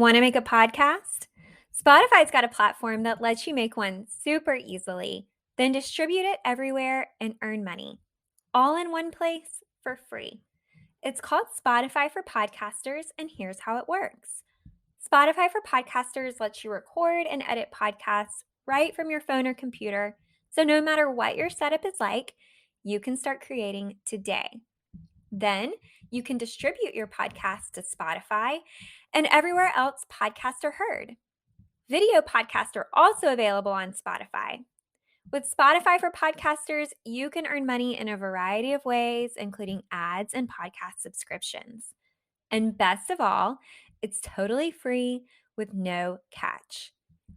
Want to make a podcast? Spotify's got a platform that lets you make one super easily, then distribute it everywhere and earn money, all in one place for free. It's called Spotify for Podcasters, and here's how it works. Spotify for Podcasters lets you record and edit podcasts right from your phone or computer, so no matter what your setup is like, you can start creating today. Then you can distribute your podcast to Spotify and everywhere else podcasts are heard. Video podcasts are also available on Spotify. With Spotify for Podcasters, you can earn money in a variety of ways, including ads and podcast subscriptions. And best of all, it's totally free with no catch.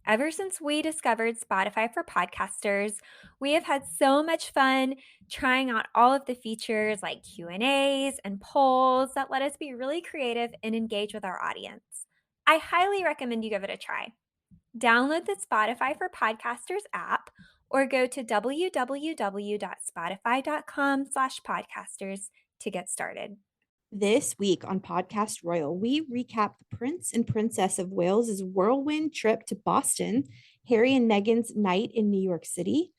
Ever since we discovered Spotify for Podcasters, we have had so much fun trying out all of the features like Q&As and polls that let us be really creative and engage with our audience. I highly recommend you give it a try. Download the Spotify for Podcasters app or go to www.spotify.com/podcasters to get started. This week on Podcast Royal, we recap the Prince and Princess of Wales's whirlwind trip to Boston, Harry and Meghan's night in New York City,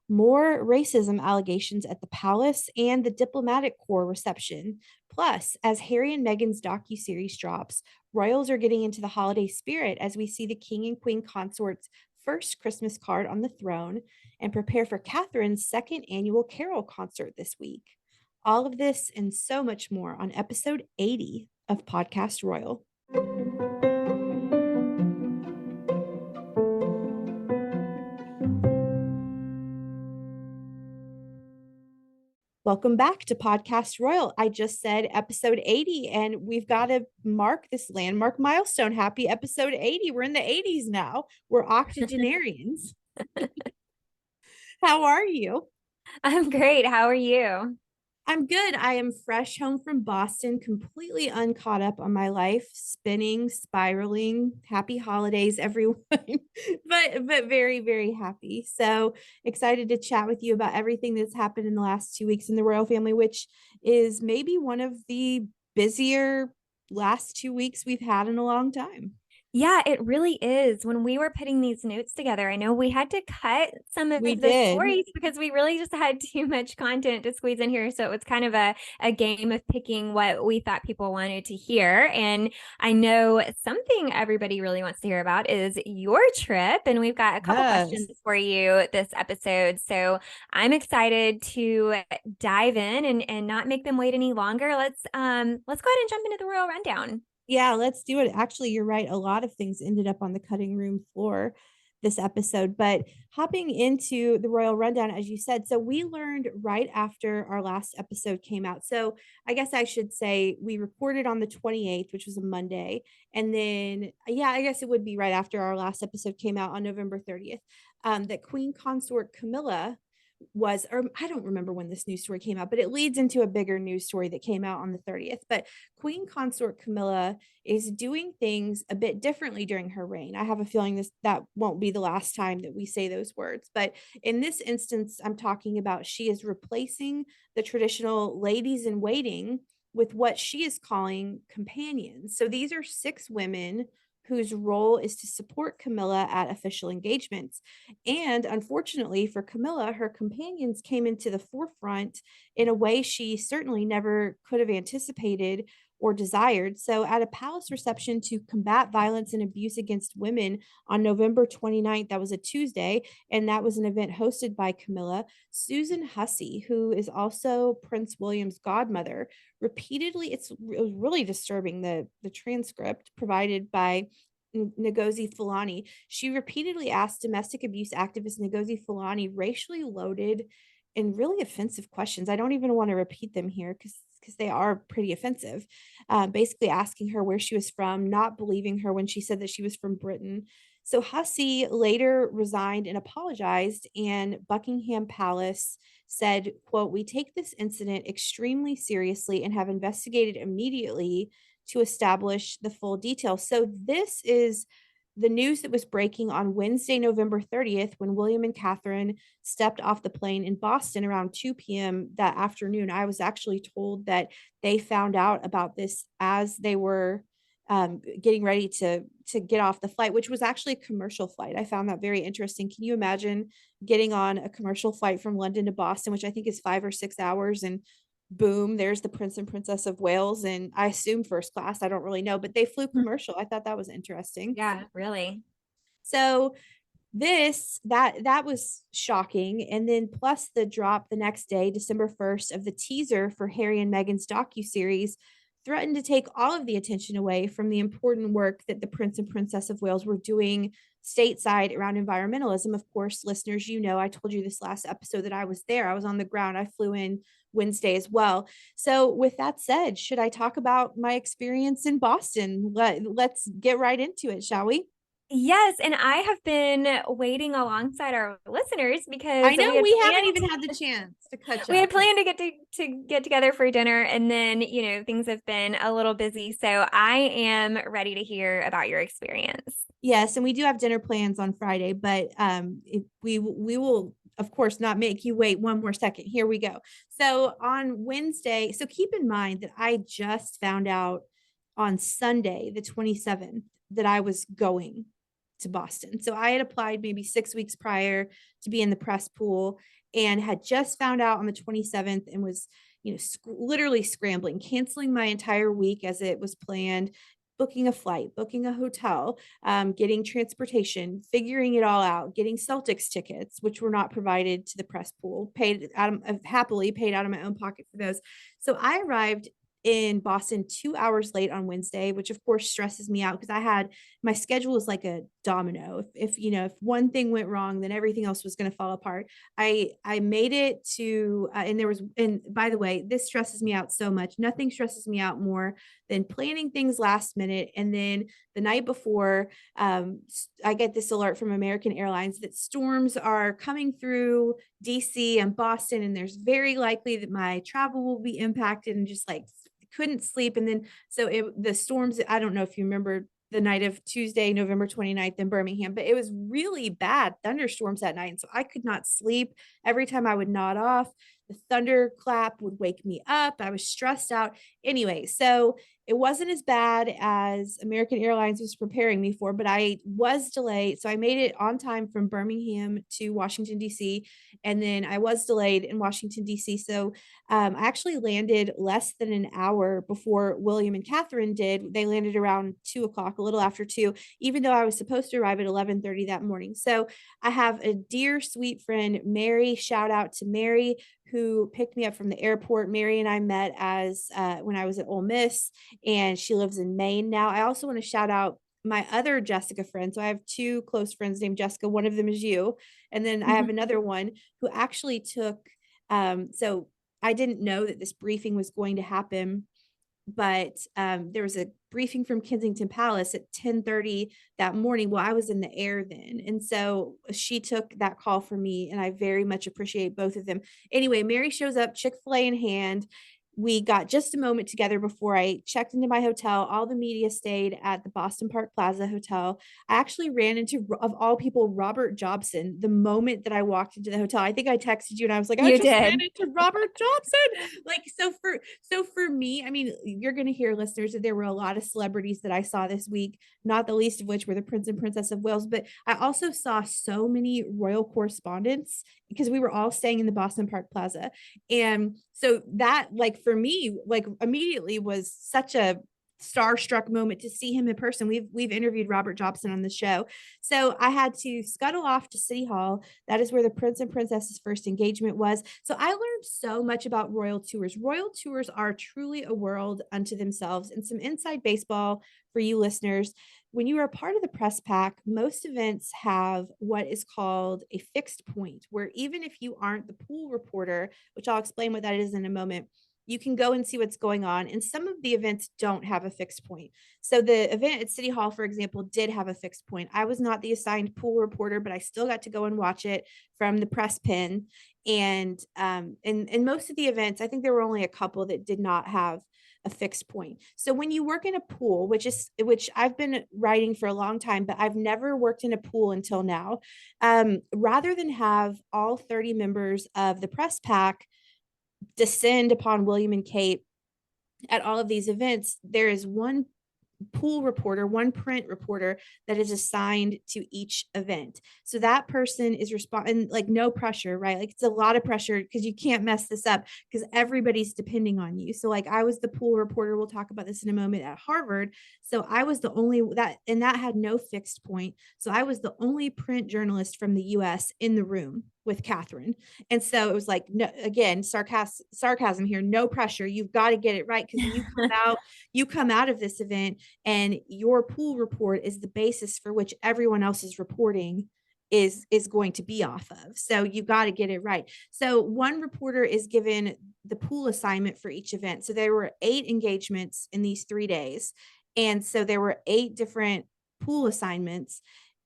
more racism allegations at the palace, and the diplomatic corps reception. Plus, as Harry and Meghan's docuseries drops, royals are getting into the holiday spirit as we see the King and Queen consort's first Christmas card on the throne and prepare for Catherine's second annual carol concert this week. All of this and so much more on episode 80 of Podcast Royal. Welcome back to Podcast Royal. I just said episode 80, and we've got to mark this landmark milestone. Happy episode 80. We're in the 80s now. We're octogenarians. How are you? I'm great. How are you? I'm good. I am fresh home from Boston, completely uncaught up on my life, spinning, spiraling. Happy holidays, everyone. but very, very happy. So excited to chat with you about everything that's happened in the last 2 weeks in the royal family, which is maybe one of the busier last 2 weeks we've had in a long time. Yeah, it really is. When we were putting these notes together, I know we had to cut some of We the did. stories because we really just had too much content to squeeze in here. So it was kind of a game of picking what we thought people wanted to hear. And I know something everybody really wants to hear about is your trip. And we've got a couple questions for you this episode. So I'm excited to dive in and not make them wait any longer. Let's go ahead and jump into the royal rundown. Yeah, let's do it. Actually, you're right. A lot of things ended up on the cutting room floor this episode, but hopping into the royal rundown, as you said, so we learned right after our last episode came out. So I guess I should say we recorded on the 28th, which was a Monday. And then, yeah, I guess it would be right after our last episode came out on November 30th, that Queen Consort Camilla was, or I don't remember when this news story came out, but it leads into a bigger news story that came out on the 30th. But Queen Consort Camilla is doing things a bit differently during her reign. I have a feeling that won't be the last time that we say those words. But in this instance, I'm talking about she is replacing the traditional ladies in waiting with what she is calling companions. So these are 6 women whose role is to support Camilla at official engagements. And unfortunately for Camilla, her companions came into the forefront in a way she certainly never could have anticipated or desired. So, at a palace reception to combat violence and abuse against women on November 29th, that was a Tuesday, and that was an event hosted by Camilla, Susan Hussey, who is also Prince William's godmother, repeatedly, it was really disturbing, the transcript provided by Ngozi Fulani. She repeatedly asked domestic abuse activist Ngozi Fulani racially loaded and really offensive questions. I don't even want to repeat them here because they are pretty offensive. Basically asking her where she was from, not believing her when she said that she was from Britain. So Hussey later resigned and apologized, and Buckingham Palace said, quote, "We take this incident extremely seriously and have investigated immediately to establish the full details." So this is the news that was breaking on Wednesday, November 30th, when William and Catherine stepped off the plane in Boston around 2 p.m. that afternoon. I was actually told that they found out about this as they were getting ready to get off the flight, which was actually a commercial flight. I found that very interesting. Can you imagine getting on a commercial flight from London to Boston, which I think is 5 or 6 hours, and boom, there's the Prince and Princess of Wales, and I assume first class. I don't really know, but they flew commercial. I thought that was interesting. Yeah, really. So that was shocking, and then plus the drop the next day, December 1st, of the teaser for Harry and Meghan's docu-series threatened to take all of the attention away from the important work that the Prince and Princess of Wales were doing stateside around environmentalism. Of course, listeners, you know, I told you this last episode that I was there. I was on the ground. I flew in Wednesday as well. So with that said, should I talk about my experience in Boston? Let's get right into it, shall we? Yes, and I have been waiting alongside our listeners because I know we had we haven't planned even had the chance to catch we had up. planned to get together for dinner, and then, things have been a little busy, so I am ready to hear about your experience. Yes, and we do have dinner plans on Friday, but if we will of course not make you wait one more second. Here we go. So on Wednesday, so keep in mind that I just found out on Sunday, the 27th, that I was going to Boston. So I had applied maybe 6 weeks prior to be in the press pool, and had just found out on the 27th, and was, literally scrambling, canceling my entire week as it was planned, booking a flight, booking a hotel, getting transportation, figuring it all out, getting Celtics tickets, which were not provided to the press pool, paid out of, happily paid out of my own pocket for those. So I arrived in Boston 2 hours late on Wednesday, which of course stresses me out because I had my schedule was like a domino. If one thing went wrong, then everything else was going to fall apart. I made it to and by the way, this stresses me out so much. Nothing stresses me out more than planning things last minute, and then the night before, I get this alert from American Airlines that storms are coming through DC and Boston, and there's very likely that my travel will be impacted, and just like couldn't sleep. And then the storms, I don't know if you remember the night of Tuesday, November 29th in Birmingham, but it was really bad thunderstorms that night. And so I could not sleep. Every time I would nod off, the thunderclap would wake me up. I was stressed out. Anyway, so it wasn't as bad as American Airlines was preparing me for, but I was delayed. So I made it on time from Birmingham to Washington, D.C., and then I was delayed in Washington, D.C. So I actually landed less than an hour before William and Catherine did. They landed around 2 o'clock, a little after 2, even though I was supposed to arrive at 11:30 that morning. So I have a dear, sweet friend, Mary. Shout out to Mary, who picked me up from the airport. Mary and I met as when I was at Ole Miss, and she lives in Maine now. I also want to shout out my other Jessica friend. So I have two close friends named Jessica. One of them is you. And then I have another one who actually took, so I didn't know that this briefing was going to happen, but there was a briefing from Kensington Palace at 10:30 that morning. Well, I was in the air then. And so she took that call for me, and I very much appreciate both of them. Anyway, Mary shows up, Chick-fil-A in hand. We got just a moment together before I checked into my hotel. All the media stayed at the Boston Park Plaza Hotel. I actually ran into, of all people, Robert Jobson the moment that I walked into the hotel. I think I texted you and I was like, I You just ran did. into Robert Jobson. Like, so for me, I mean, you're going to hear, listeners, that there were a lot of celebrities that I saw this week, not the least of which were the Prince and Princess of Wales. But I also saw so many royal correspondents because we were all staying in the Boston Park Plaza. And so that, like, for me, like, immediately was such a starstruck moment to see him in person. We've interviewed Robert Jobson on the show. So I had to scuttle off to City Hall. That is where the Prince and Princess's first engagement was. So I learned so much about royal tours. Royal tours are truly a world unto themselves. And some inside baseball for you listeners: when you are a part of the press pack, most events have what is called a fixed point, where even if you aren't the pool reporter, which I'll explain what that is in a moment, you can go and see what's going on. And some of the events don't have a fixed point. So the event at City Hall, for example, did have a fixed point. I was not the assigned pool reporter, but I still got to go and watch it from the press pen. And in most of the events, I think there were only a couple that did not have a fixed point. So when you work in a pool, which I've been writing for a long time, but I've never worked in a pool until now, rather than have all 30 members of the press pack descend upon William and Kate at all of these events, there is one pool reporter, one print reporter that is assigned to each event. So that person is responding, like no pressure, right? Like it's a lot of pressure because you can't mess this up because everybody's depending on you. So like I was the pool reporter. We'll talk about this in a moment at Harvard. So I was the only that, and that had no fixed point. So I was the only print journalist from the US in the room with Catherine. And so it was like, no, again, sarcasm here, no pressure. You've got to get it right because you come out of this event and your pool report is the basis for which everyone else's reporting is going to be off of. So you got to get it right. So one reporter is given the pool assignment for each event. So there were 8 engagements in these 3 days. And so there were 8 different pool assignments.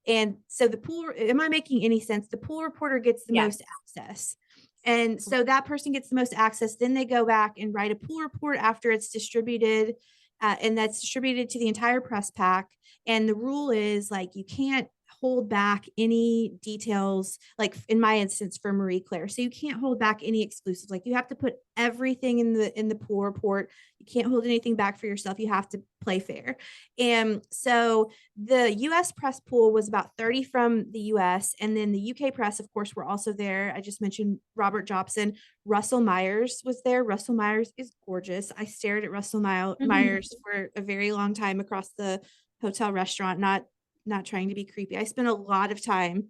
And so the pool, am I making any sense? The pool reporter gets the Yes. most access. And so that person gets the most access. Then they go back and write a pool report after it's distributed, and that's distributed to the entire press pack. And the rule is like you can't hold back any details, like in my instance for Marie Claire. So you can't hold back any exclusives. Like you have to put everything in the pool report. You can't hold anything back for yourself. You have to play fair. And so the US press pool was about 30 from the US, and then the UK press, of course, were also there. I just mentioned Robert Jobson. Russell Myers was there. Russell Myers is gorgeous. I stared at Russell Myers for a very long time across the hotel restaurant, not trying to be creepy. I spent a lot of time,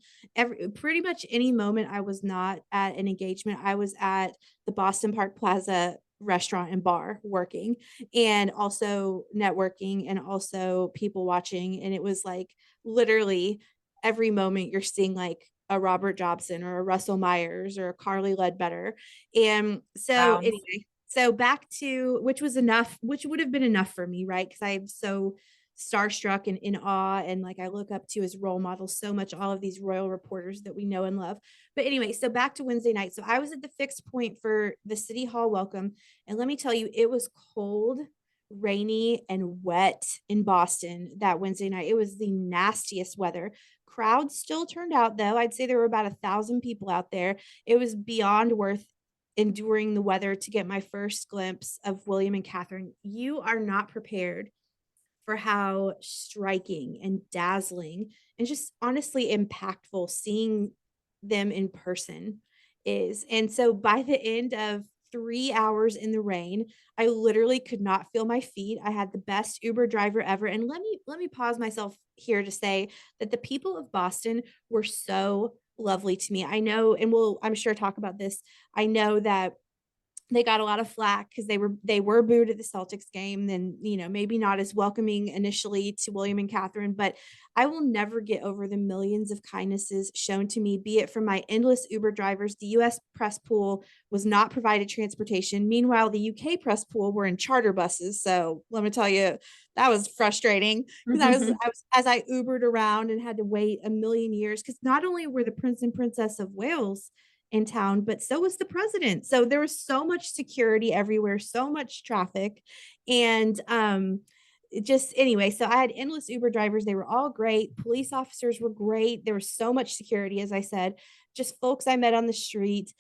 pretty much any moment I was not at an engagement, I was at the Boston Park Plaza restaurant and bar working, and also networking, and also people watching. And it was like literally every moment you're seeing like a Robert Jobson or a Russell Myers or a Carly Ledbetter. And so Wow. anyway, so back to, which was enough, which would have been enough for me, right? Because I'm so starstruck and in awe, and like I look up to his role models so much, all of these royal reporters that we know and love. But anyway, so back to Wednesday night. So I was at the fixed point for the City Hall welcome, and let me tell you, it was cold, rainy, and wet in Boston that Wednesday night. It was the nastiest weather. Crowds still turned out though. I'd say there were about 1,000 people out there. It was beyond worth enduring the weather to get my first glimpse of William and Catherine. You are not prepared for how striking and dazzling and just honestly impactful seeing them in person is. And so by the end of 3 hours in the rain, I literally could not feel my feet. I had the best Uber driver ever. And let me pause myself here to say that the people of Boston were so lovely to me. I know, and we'll, I'm sure, talk about this. I know that they got a lot of flack because they were booed at the Celtics game, then maybe not as welcoming initially to William and Catherine, but I will never get over the millions of kindnesses shown to me, be it from my endless Uber drivers. The US press pool was not provided transportation. Meanwhile, the UK press pool were in charter buses. So let me tell you, that was frustrating because I was as I Ubered around and had to wait a million years, because not only were the Prince and Princess of Wales in town, but so was the president. So there was so much security everywhere, so much traffic. And just anyway, so I had endless Uber drivers. They were all great. Police officers were great. There was so much security, as I said, just folks I met on the street.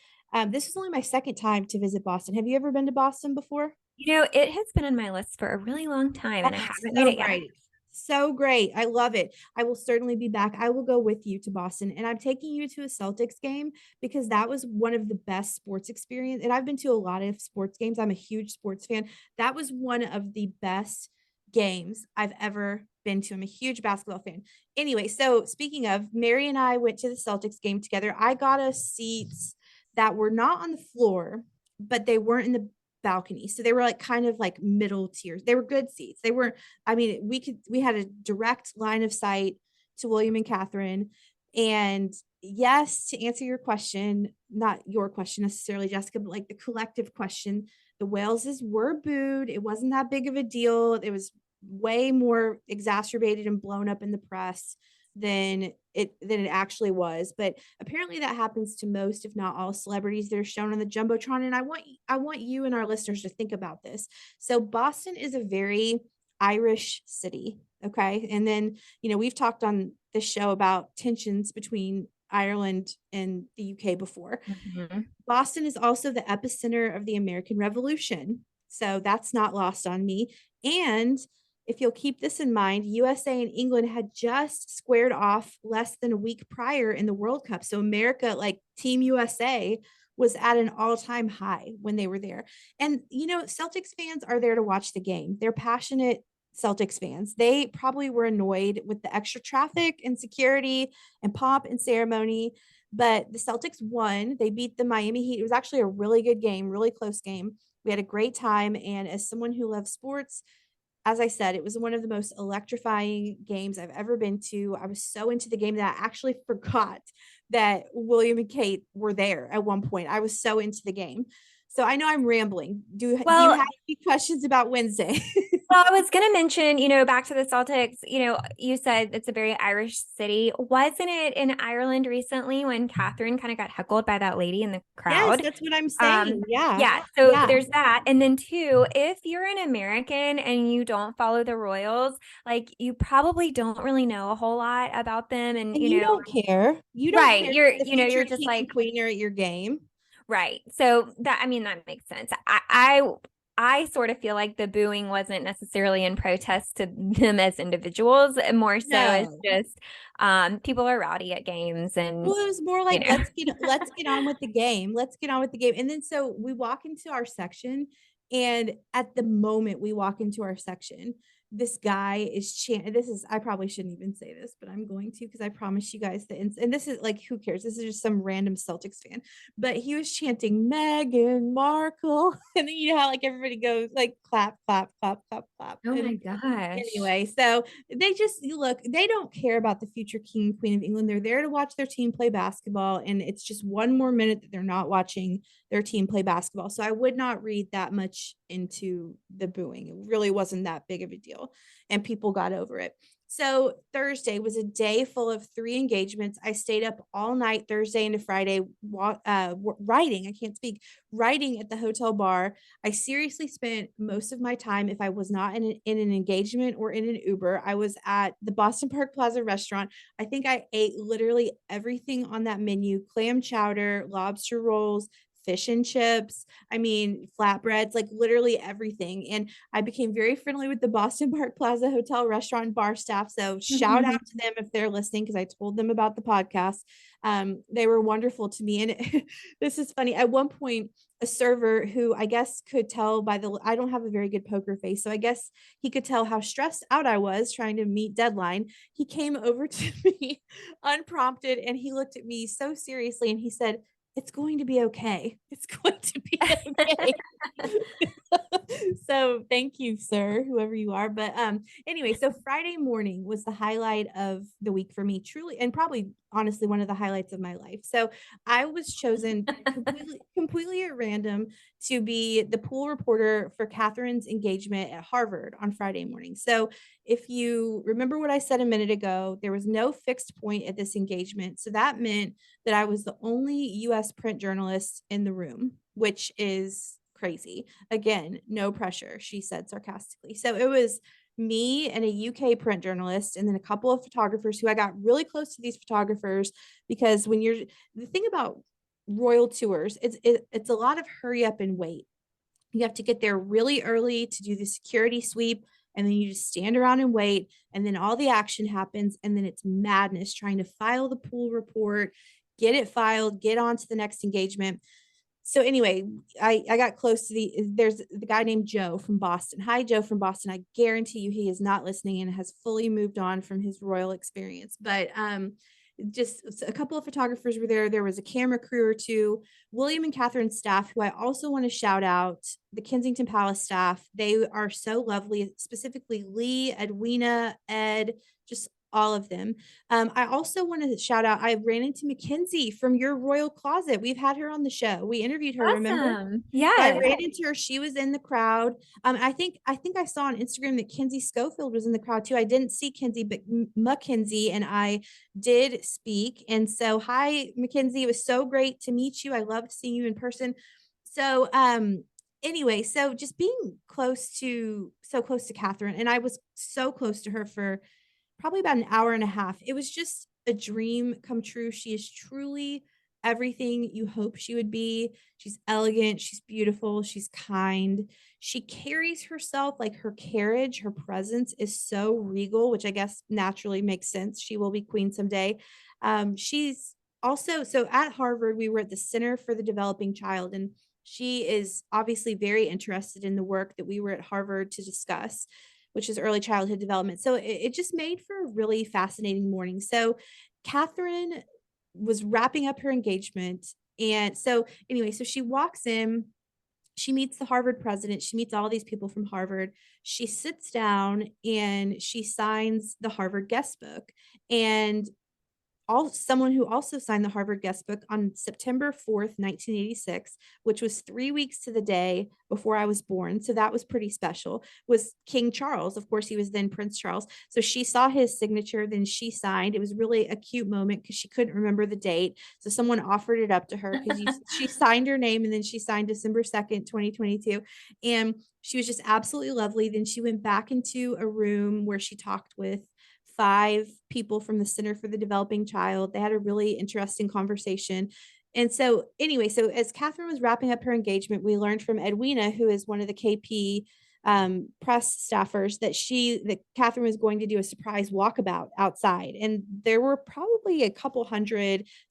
This is only my second time to visit Boston. Have you ever been to Boston before? It has been on my list for a really long time and I Oh, haven't made so it yet. great. So great. I love it. I will certainly be back. I will go with you to Boston, and I'm taking you to a Celtics game because that was one of the best sports experience. And I've been to a lot of sports games. I'm a huge sports fan. That was one of the best games I've ever been to. I'm a huge basketball fan. Anyway, so speaking of, Mary and I went to the Celtics game together. I got us seats that were not on the floor, but they weren't in the balcony. So they were like kind of like middle tiers. They were good seats. They were, I mean, we had a direct line of sight to William and Catherine. And yes, to answer your question, not your question necessarily, Jessica, but like the collective question, the Waleses were booed. It wasn't that big of a deal. It was way more exacerbated and blown up in the press than it actually was. But apparently that happens to most, if not all, celebrities that are shown on the Jumbotron. And I want you and our listeners to think about this. So Boston is a very Irish city. Okay. And then, we've talked on this show about tensions between Ireland and the UK before. Mhm. Boston is also the epicenter of the American Revolution. So that's not lost on me. And if you'll keep this in mind, USA and England had just squared off less than a week prior in the World Cup. So America, like Team USA, was at an all-time high when they were there. And Celtics fans are there to watch the game. They're passionate Celtics fans. They probably were annoyed with the extra traffic and security and pomp and ceremony, but the Celtics won. They beat the Miami Heat. It was actually a really good game, really close game. We had a great time. And as someone who loves sports, as I said, it was one of the most electrifying games I've ever been to. I was so into the game that I actually forgot that William and Kate were there at one point. I was so into the game. So I know I'm rambling. Do you Well, have any questions about Wednesday? Well, I was going to mention, back to the Celtics, you said it's a very Irish city. Wasn't it in Ireland recently when Catherine kind of got heckled by that lady in the Yes, crowd? that's what I'm saying. Yeah. Yeah, so Yeah. there's that. And then two, if you're an American and you don't follow the Royals, like you probably don't really know a whole lot about them. And, And you don't care. You don't right, care you're, if the future you're just king and like, queen are at your game. right. So that, I mean, that makes sense. I sort of feel like the booing wasn't necessarily in protest to them as individuals, more so as No. just people are rowdy at games and Well, it was more you like know. let's get on with the game. Let's get on with the game. And then so we walk into our section, and at the moment we walk into our section, this guy is chanting. This is I probably shouldn't even say this, but I'm going to because I promise you guys that. And this is like who cares? This is just some random Celtics fan, but he was chanting Meghan Markle, and then you know how like everybody goes like clap, clap, clap, clap, clap, Oh my and gosh. anyway, so they just look, they don't care about the future king and queen of England. They're there to watch their team play basketball. And it's just one more minute that they're not watching their team play basketball. So I would not read that much into the booing. It really wasn't that big of a deal. And people got over it. So Thursday was a day full of 3 engagements. I stayed up all night Thursday into Friday, writing. I can't speak, writing at the hotel bar. I seriously spent most of my time, if I was not in an engagement or in an Uber, I was at the Boston Park Plaza restaurant. I think I ate literally everything on that menu: clam chowder, lobster rolls, fish and chips. I mean, flatbreads, like literally everything. And I became very friendly with the Boston Park Plaza Hotel restaurant and bar staff. So shout out to them if they're listening, because I told them about the podcast. They were wonderful to me. And this is funny. At one point, a server who I guess could tell by the I don't have a very good poker face, so I guess he could tell how stressed out I was trying to meet deadline. He came over to me unprompted and he looked at me so seriously and he said, "It's going to be okay. It's going to be okay." So thank you, sir, whoever you are. But anyway, so Friday morning was the highlight of the week for me, truly, and probably honestly one of the highlights of my life. So I was chosen completely at random to be the pool reporter for Catherine's engagement at Harvard on Friday morning. So if you remember what I said a minute ago, there was no fixed point at this engagement. So that meant that I was the only US print journalist in the room, which is crazy. Again, no pressure, she said sarcastically. So it was me and a UK print journalist, and then a couple of photographers who I got really close to these photographers because when you're the thing about royal tours, it's a lot of hurry up and wait. You have to get there really early to do the security sweep, and then you just stand around and wait, and then all the action happens, and then it's madness trying to file the pool report, get it filed, get on to the next engagement. So anyway, I got close to there's the guy named Joe from Boston. Hi, Joe from Boston. I guarantee you he is not listening and has fully moved on from his royal experience. But just a couple of photographers were there. There was a camera crew or two. William and Catherine's staff, who I also want to shout out, the Kensington Palace staff. They are so lovely, specifically Lee, Edwina, Ed, just all of them. I also want to shout out, I ran into Mackenzie from your royal closet. We've had her on the show. We interviewed her, remember? Awesome. So I Yes. ran into her. She was in the crowd. I think I saw on Instagram that Kenzie Schofield was in the crowd too. I didn't see Kenzie, but Mackenzie and I did speak. And so, hi, Mackenzie. It was so great to meet you. I loved seeing you in person. So, anyway, so just being so close to Catherine, and I was so close to her for probably about an hour and a half. It was just a dream come true. She is truly everything you hope she would be. She's elegant, she's beautiful, she's kind. She carries herself like her carriage, her presence is so regal, which I guess naturally makes sense. She will be queen someday. She's also, so at Harvard, we were at the Center for the Developing Child, and she is obviously very interested in the work that we were at Harvard to discuss, which is early childhood development. So it just made for a really fascinating morning. So Catherine was wrapping up her engagement. And so, anyway, so she walks in, she meets the Harvard president, she meets all these people from Harvard. She sits down and she signs the Harvard guest book. And someone who also signed the Harvard guest book on September 4th, 1986, which was 3 weeks to the day before I was born. So that was pretty special, was King Charles. Of course, he was then Prince Charles. So she saw his signature, then she signed. It was really a cute moment because she couldn't remember the date. So someone offered it up to her because she signed her name, and then she signed December 2nd, 2022. And she was just absolutely lovely. Then she went back into a room where she talked with 5 people from the Center for the Developing Child. They had a really interesting conversation. And so, anyway, so as Catherine was wrapping up her engagement, we learned from Edwina, who is one of the KP press staffers, that Catherine was going to do a surprise walkabout outside. And there were probably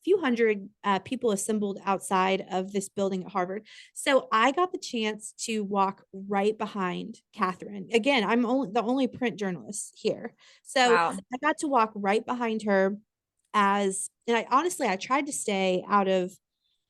few hundred people assembled outside of this building at Harvard. So I got the chance to walk right behind Catherine. Again, I'm the only print journalist here. So Wow. I got to walk right behind her and I tried to stay out of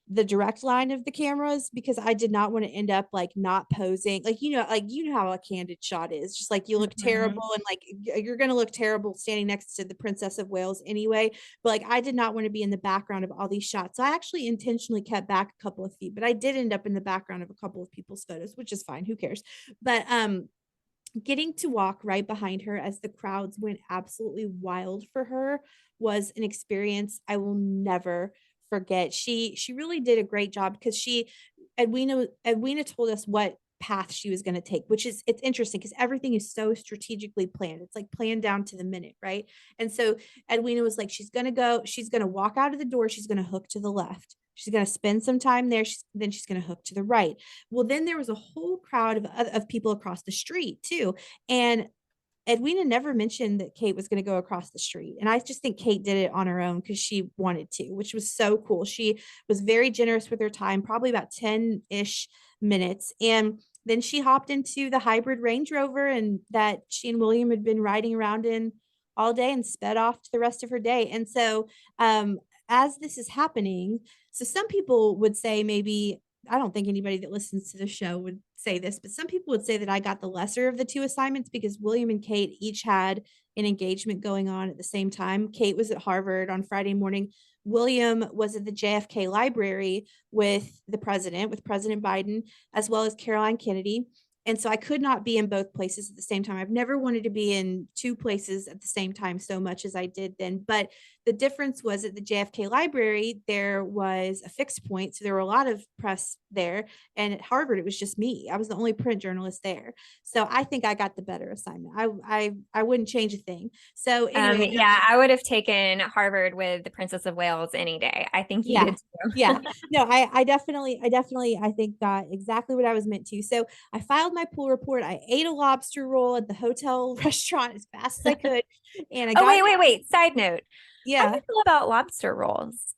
the direct line of the cameras because I did not want to end up like not posing. Like you know how a candid shot is. Just like you look Mhm. terrible, and like you're going to look terrible standing next to the Princess of Wales anyway. But like I did not want to be in the background of all these shots. So I actually intentionally kept back a couple of feet, but I did end up in the background of a couple of people's photos, which is fine. Who cares? But getting to walk right behind her as the crowds went absolutely wild for her was an experience I will never forget. She really did a great job because Edwina told us what path she was going to take, which is, it's interesting because everything is so strategically planned. It's like planned down to the minute, right? And so Edwina was like, she's going to walk out of the door, she's going to hook to the left, she's going to spend some time there, then she's going to hook to the right. Well, then there was a whole crowd of people across the street too. And Edwina never mentioned that Kate was going to go across the street. And I just think Kate did it on her own because she wanted to, which was so cool. She was very generous with her time, probably about 10 ish minutes. And then she hopped into the hybrid Range Rover and that she and William had been riding around in all day and sped off to the rest of her day. And so, as this is happening, so some people would say maybe, I don't think anybody that listens to the show would say this, but some people would say that I got the lesser of the two assignments because William and Kate each had an engagement going on at the same time. Kate was at Harvard on Friday morning. William was at the JFK library with President Biden, as well as Caroline Kennedy. And so I could not be in both places at the same time. I've never wanted to be in two places at the same time so much as I did then. But the difference was at the JFK library, there was a fixed point. So there were a lot of press there. And at Harvard, it was just me. I was the only print journalist there. So I think I got the better assignment. I wouldn't change a thing. So anyway, Yeah, I would have taken Harvard with the Princess of Wales any day. I think you yeah. did too. Yeah. No, I think got exactly what I was meant to. So I filed my pool report. I ate a lobster roll at the hotel restaurant as fast as I could. And I Oh, got, wait. Side note. How do yeah, you feel about lobster rolls?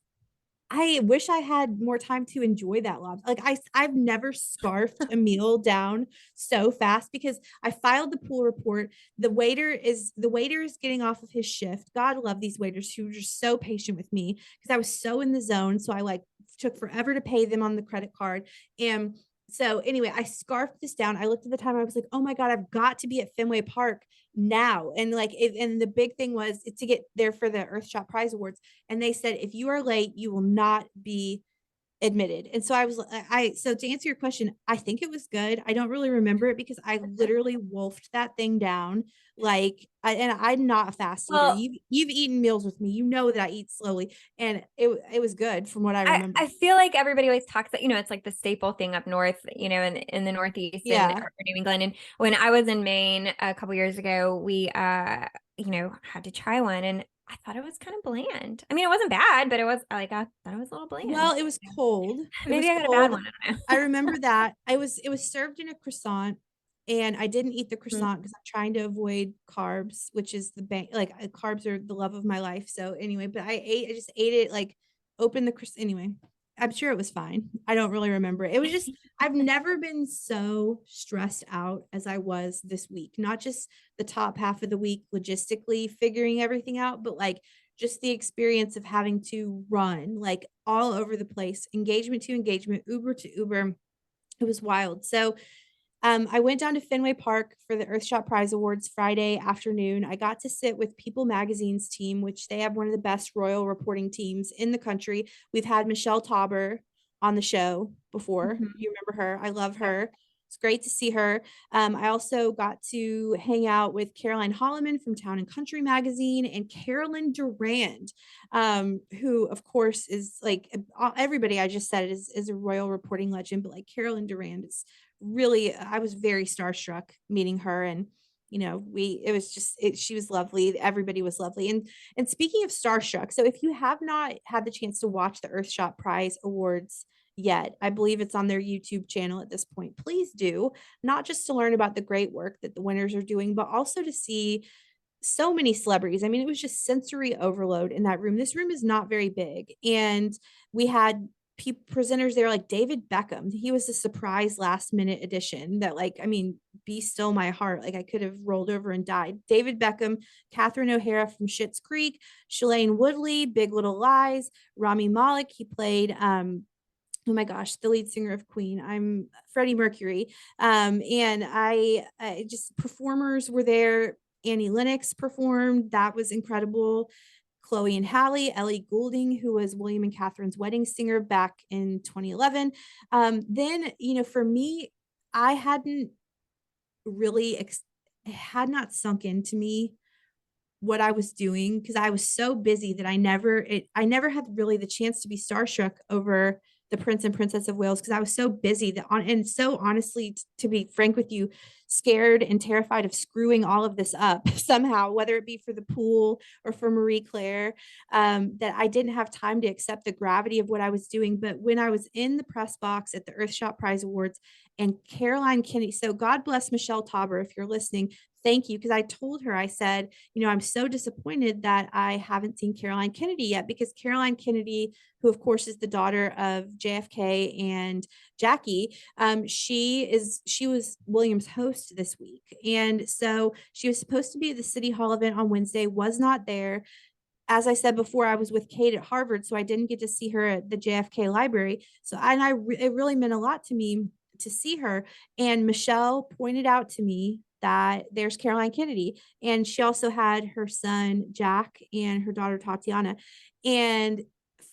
I wish I had more time to enjoy that lobster. Like I've never scarfed a meal down so fast because I filed the pool report. The waiter is getting off of his shift. God love these waiters who were just so patient with me because I was so in the zone. So I like took forever to pay them on the credit card. And so anyway, I scarfed this down. I looked at the time. I was like, oh my God, I've got to be at Fenway Park now. And and the big thing was to get there for the Earthshot Prize Awards. And they said, if you are late, you will not be admitted. And so so to answer your question, I think it was good. I don't really remember it because I literally wolfed that thing down. And I'm not a fast eater. Well, You've eaten meals with me. You know that I eat slowly, and it was good from what I remember. I feel like everybody always talks that, it's like the staple thing up north, in the Northeast and Yeah. or New England. And when I was in Maine a couple years ago, we had to try one. And I thought it was kind of bland. I mean, it wasn't bad, but it was like I thought it was a little bland. Well, it was cold. It Maybe was I got a bad cold. one. I don't I know. remember that. It was served in a croissant, and I didn't eat the Mhm. croissant because I'm trying to avoid carbs, which is the bank like carbs are the love of my life. So anyway, but I just ate it like opened the croissant anyway. I'm sure it was fine. I don't really remember. It was just I've never been so stressed out as I was this week. Not just the top half of the week logistically figuring everything out, but like just the experience of having to run like all over the place, engagement to engagement, Uber to Uber. It was wild. So I went down to Fenway Park for the Earthshot Prize Awards Friday afternoon. I got to sit with People Magazine's team, which they have one of the best royal reporting teams in the country. We've had Michelle Tauber on the show before. Mhm. You remember her? I love Yep. her. It's great to see her. I also got to hang out with Caroline Holloman from Town and Country Magazine and Carolyn Durand, who, of course, is like everybody I just said is a royal reporting legend, but like Carolyn Durand is really I was very starstruck meeting her. And we it was just she was lovely, everybody was lovely. And speaking of starstruck, so if you have not had the chance to watch the Earthshot Prize Awards yet, I believe it's on their YouTube channel at this point, please do, not just to learn about the great work that the winners are doing, but also to see so many celebrities. I mean, it was just sensory overload in that room. This room is not very big. And we had presenters there like David Beckham. He was a surprise last minute addition that, like, I mean, be still my heart. Like, I could have rolled over and died. David Beckham, Catherine O'Hara from Schitt's Creek, Shailene Woodley, Big Little Lies, Rami Malek. He played, oh my gosh, the lead singer of Queen. I'm Freddie Mercury. And I just performers were there. Annie Lennox performed. That was incredible. Chloe and Halle, Ellie Goulding, who was William and Catherine's wedding singer back in 2011. Then, for me, I hadn't really, it had not sunk into me what I was doing because I was so busy that I never had really the chance to be starstruck over the Prince and Princess of Wales because I was so busy that on and so honestly, to be frank with you, scared and terrified of screwing all of this up somehow, whether it be for the pool or for Marie Claire, that I didn't have time to accept the gravity of what I was doing. But when I was in the press box at the Earthshot Prize Awards and Caroline Kennedy, so God bless Michelle Tauber if you're listening, thank you. Because I told her, I said, I'm so disappointed that I haven't seen Caroline Kennedy yet because Caroline Kennedy, who of course is the daughter of JFK and Jackie, she was William's host this week. And so she was supposed to be at the City Hall event on Wednesday, was not there. As I said before, I was with Kate at Harvard, so I didn't get to see her at the JFK library. So, it really meant a lot to me to see her. And Michelle pointed out to me that there's Caroline Kennedy, and she also had her son Jack and her daughter Tatiana. And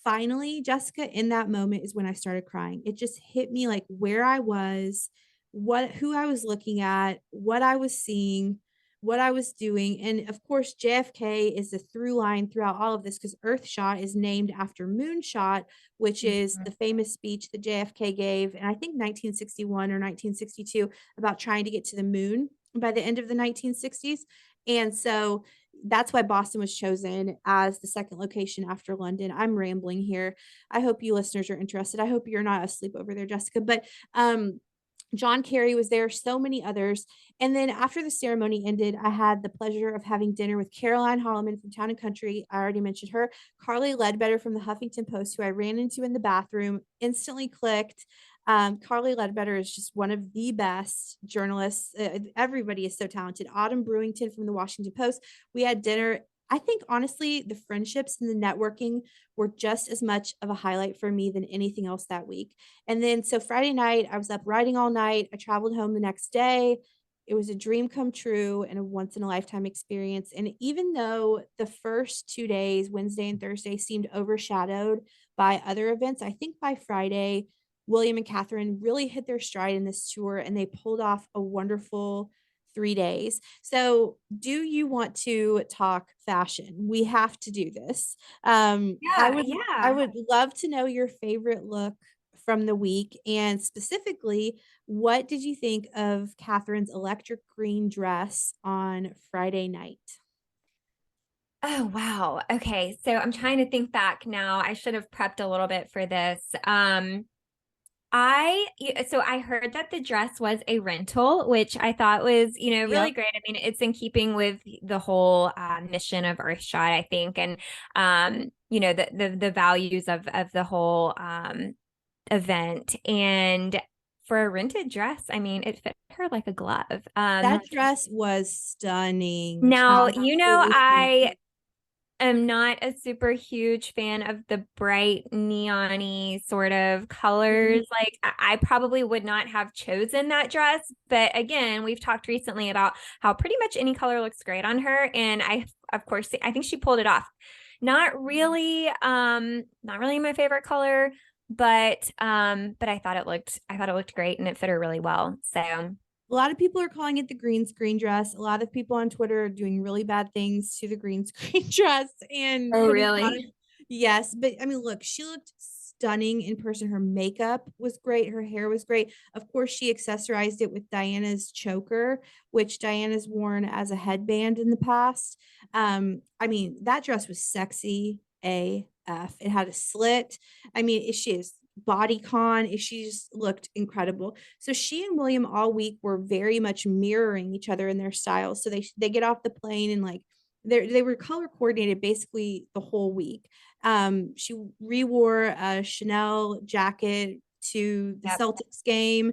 finally, Jessica, in that moment is when I started crying. It just hit me like where I was, who I was looking at, what I was seeing, what I was doing. And of course, JFK is the through line throughout all of this because Earthshot is named after Moonshot, which is the famous speech that JFK gave in I think 1961 or 1962 about trying to get to the moon by the end of the 1960s. And so that's why Boston was chosen as the second location after London. I'm rambling here. I hope you listeners are interested. I hope you're not asleep over there, Jessica. But John Kerry was there, so many others. And then after the ceremony ended, I had the pleasure of having dinner with Caroline Holloman from Town and Country. I already mentioned her. Carly Ledbetter from the Huffington Post, who I ran into in the bathroom, instantly clicked. Carly Ledbetter is just one of the best journalists. Everybody is so talented. Autumn Brewington from the Washington Post. We had dinner. I think honestly, the friendships and the networking were just as much of a highlight for me than anything else that week. And then so Friday night, I was up writing all night. I traveled home the next day. It was a dream come true and a once in a lifetime experience. And even though the first 2 days, Wednesday and Thursday, seemed overshadowed by other events, I think by Friday, William and Catherine really hit their stride in this tour and they pulled off a wonderful 3 days. So, do you want to talk fashion? We have to do this. Yeah, yeah. I would love to know your favorite look from the week and specifically what did you think of Catherine's electric green dress on Friday night? Oh, wow. Okay. So I'm trying to think back now. I should have prepped a little bit for this. So I heard that the dress was a rental, which I thought was, really Yep. great. I mean, it's in keeping with the whole mission of Earthshot, I think, and the values of the whole event. And for a rented dress, I mean, it fit her like a glove. That dress was stunning. Now, Absolutely I stunning. am not a super huge fan of the bright neon-y sort of Mhm. colors. Like I probably would not have chosen that dress, but again, we've talked recently about how pretty much any color looks great on her, and of course I think she pulled it off. Not really my favorite color, but I thought it looked great and it fit her really well. So, A lot of people are calling it the green screen dress. A lot of people on Twitter are doing really bad things to the green screen dress and oh putting a lot of, really? yes, but I mean, look, she looked stunning in person. Her makeup was great. Her hair was great. Of course, she accessorized it with Diana's choker, which Diana's worn as a headband in the past. I mean, that dress was sexy AF. It had a slit. I mean, she is bodycon. She just looked incredible. So she and William all week were very much mirroring each other in their styles. So they get off the plane and like they were color coordinated basically the whole week. She rewore a Chanel jacket to the Yep. Celtics game.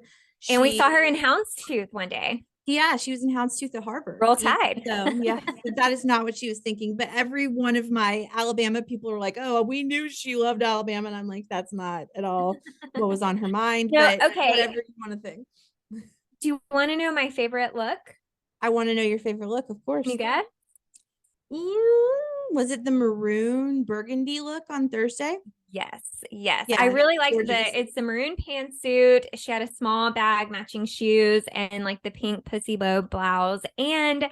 And we saw her She in Houndstooth one day. Yeah, she was in Houndstooth at Harvard. Roll And Tide. so, yeah, that is not what she was thinking. But every one of my Alabama people were like, oh, we knew she loved Alabama. And I'm like, that's not at all what was on her mind, No, but whatever okay. you want to think. Do you want to know my favorite look? I want to know your favorite look, of Can you course. guess? Was it the maroon burgundy look on Thursday? Yes, yes. I Yeah, really liked gorgeous. it's the maroon pantsuit. She had a small bag, matching shoes, and like the pink pussy bow blouse. And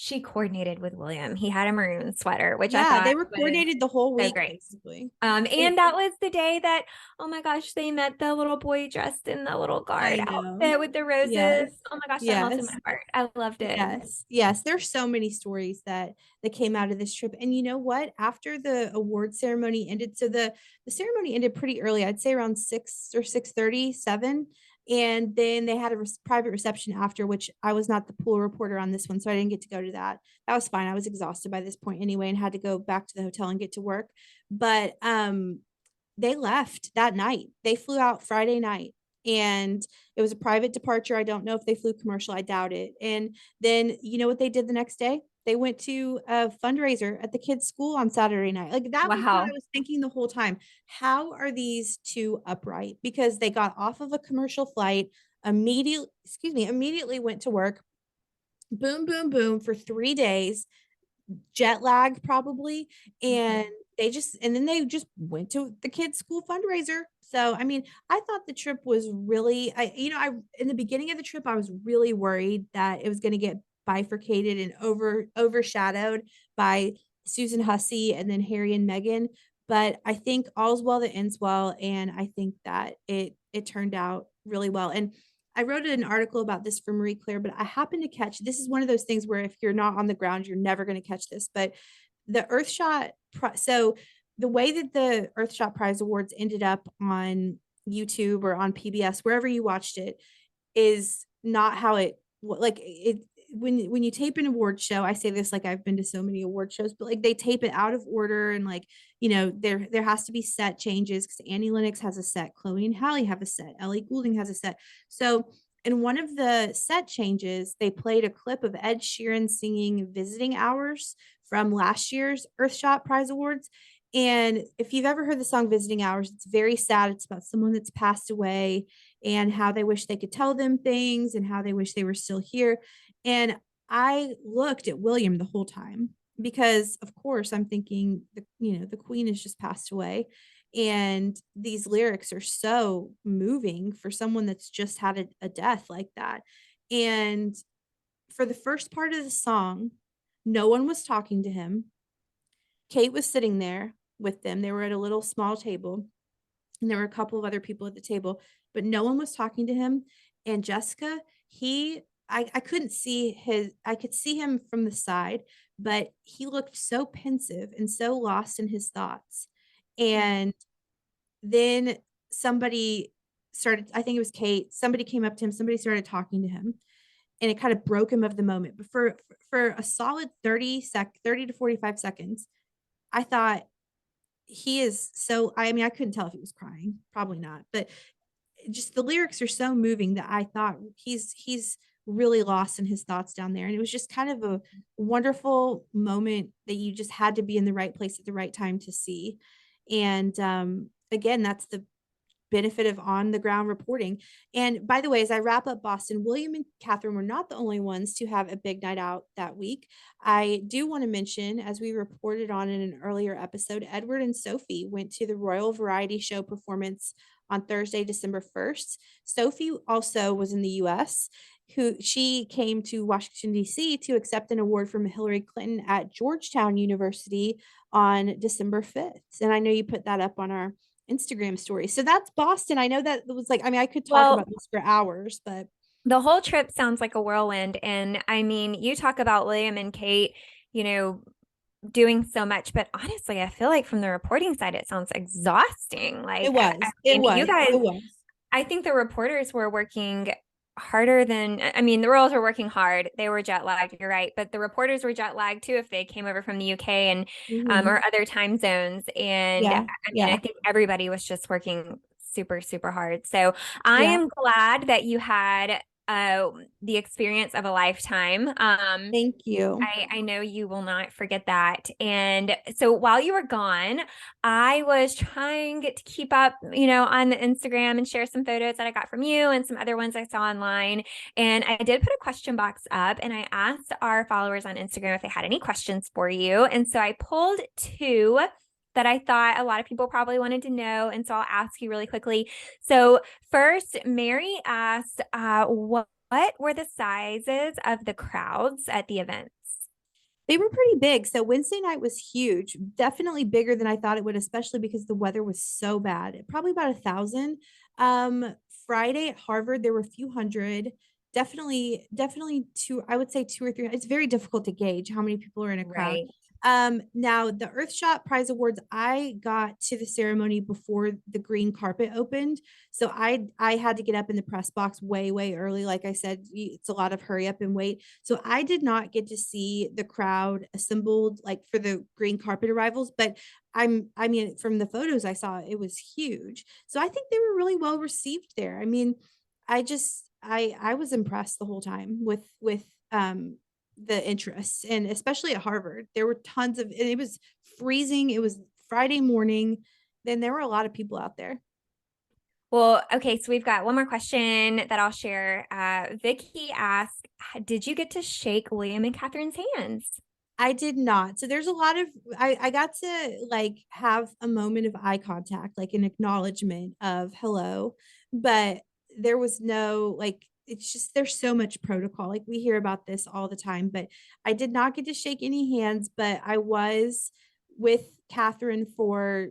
she coordinated with William. He had a maroon sweater, which I Yeah, thought they were was coordinated the whole so week, great. basically. And that was the day that, oh my gosh, they met the little boy dressed in the little guard I know. outfit with the roses. Yes. Oh my gosh, that melted my Yes. heart. I loved it. Yes, yes. There's so many stories that came out of this trip. And you know what? After the award ceremony ended, so the ceremony ended pretty early. I'd say around 6 or 6:37. And then they had a private reception after, which I was not the pool reporter on this one, so I didn't get to go to that. That was fine. I was exhausted by this point anyway and had to go back to the hotel and get to work. But they left that night. They flew out Friday night and it was a private departure. I don't know if they flew commercial. I doubt it. And then you know what they did the next day? They went to a fundraiser at the kids' school on Saturday night. Like that was what I Wow. was thinking the whole time. How are these two upright? Because they got off of a commercial flight, immediately went to work, boom, boom, boom for 3 days, jet lag probably, Mhm. and then they just went to the kids school fundraiser. So I mean, I thought the trip was really, I in the beginning of the trip I was really worried that it was going to get bifurcated and overshadowed by Susan Hussey and then Harry and Meghan, but I think all's well that ends well, and I think that it turned out really well. And I wrote an article about this for Marie Claire, but I happened to catch, this is one of those things where if you're not on the ground, you're never going to catch this. But the so the way that the Earthshot Prize Awards ended up on YouTube or on PBS, wherever you watched it, is not how it like it when you tape an award show. I say this like I've been to so many award shows, but like they tape it out of order, and like there has to be set changes because Annie Lennox has a set, Chloe and Halle have a set, Ellie Goulding has a set. So in one of the set changes, they played a clip of Ed Sheeran singing Visiting Hours from last year's Earthshot Prize Awards. And if you've ever heard the song Visiting Hours, it's very sad. It's about someone that's passed away and how they wish they could tell them things and how they wish they were still here. And I looked at William the whole time because of course I'm thinking the queen has just passed away, and these lyrics are so moving for someone that's just had a death like that. And for the first part of the song, no one was talking to him. Kate was sitting there with them. They were at a little small table, and there were a couple of other people at the table, but no one was talking to him. And Jessica, I couldn't see I could see him from the side, but he looked so pensive and so lost in his thoughts. And then somebody started, I think it was Kate, somebody came up to him, somebody started talking to him, and it kind of broke him of the moment. But for a solid 30 to 45 seconds, I thought, he is so, I mean, I couldn't tell if he was crying, probably not, but just the lyrics are so moving that I thought he's really lost in his thoughts down there. And it was just kind of a wonderful moment that you just had to be in the right place at the right time to see. And again, that's the benefit of on the ground reporting. And by the way, as I wrap up Boston, William and Catherine were not the only ones to have a big night out that week. I do want to mention, as we reported on in an earlier episode, Edward and Sophie went to the Royal Variety Show performance on Thursday, December 1st. Sophie also was in the US, who she came to Washington, D.C. to accept an award from Hillary Clinton at Georgetown University on December 5th. And I know you put that up on our Instagram story. So that's Boston. I know that was like, I mean, I could talk about Well, this for hours, but the whole trip sounds like a whirlwind. And I mean, you talk about William and Kate, you know, doing so much, but honestly, I feel like from the reporting side, it sounds exhausting. it Like, was, it mean, you was, guys, it was. I think the reporters were working harder than, I mean, the royals were working hard. They were jet lagged, you're right. But the reporters were jet lagged too if they came over from the UK and Mm-hmm. or other time zones. And I Yeah, mean, I yeah. think everybody was just working super, super hard. So I Yeah. am glad that you had the experience of a lifetime. Thank you. I know you will not forget that. And so while you were gone, I was trying to keep up, on the Instagram and share some photos that I got from you and some other ones I saw online. And I did put a question box up and I asked our followers on Instagram if they had any questions for you. And so I pulled two that I thought a lot of people probably wanted to know. And so I'll ask you really quickly. So first, Mary asked, what were the sizes of the crowds at the events? They were pretty big. So Wednesday night was huge, definitely bigger than I thought it would, especially because the weather was so bad. Probably about 1,000. Friday at Harvard, there were a few hundred. Definitely two. I would say two or three. It's very difficult to gauge how many people are in a crowd. Right. Now the Earthshot Prize Awards, I got to the ceremony before the green carpet opened, so I had to get up in the press box way early. Like I said, it's a lot of hurry up and wait. So I did not get to see the crowd assembled like for the green carpet arrivals, but I mean, from the photos I saw, it was huge. So I think they were really well received there. I mean, I was impressed the whole time with the interest, and especially at Harvard there were tons of, and it was freezing, it was Friday morning, then there were a lot of people out there. Well, okay, so we've got one more question that I'll share. Vicky asked, did you get to shake William and Catherine's hands? I did not. So there's a lot of, I got to like have a moment of eye contact, like an acknowledgement of hello, but there was no like, it's just there's so much protocol. Like we hear about this all the time, but I did not get to shake any hands, but I was with Catherine for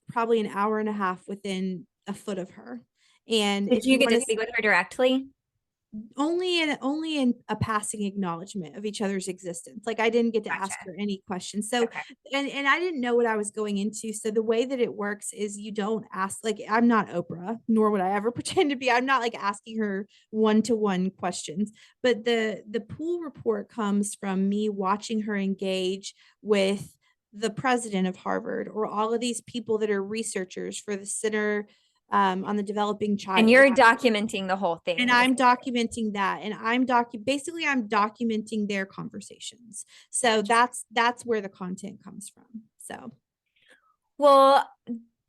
probably an hour and a half within a foot of her. And Did if you you get want to to, speak with her directly? only in a passing acknowledgement of each other's existence. Like I didn't get to Gotcha. ask her any questions. So Okay. and I didn't know what I was going into. So the way that it works is you don't ask, like I'm not Oprah, nor would I ever pretend to be. I'm not like asking her one-to-one questions. But the pool report comes from me watching her engage with the president of Harvard or all of these people that are researchers for the Center on the Developing And Child. you're documenting the whole And thing. I'm documenting that, and basically I'm documenting their conversations. So Gotcha. that's where the content comes from. So Well,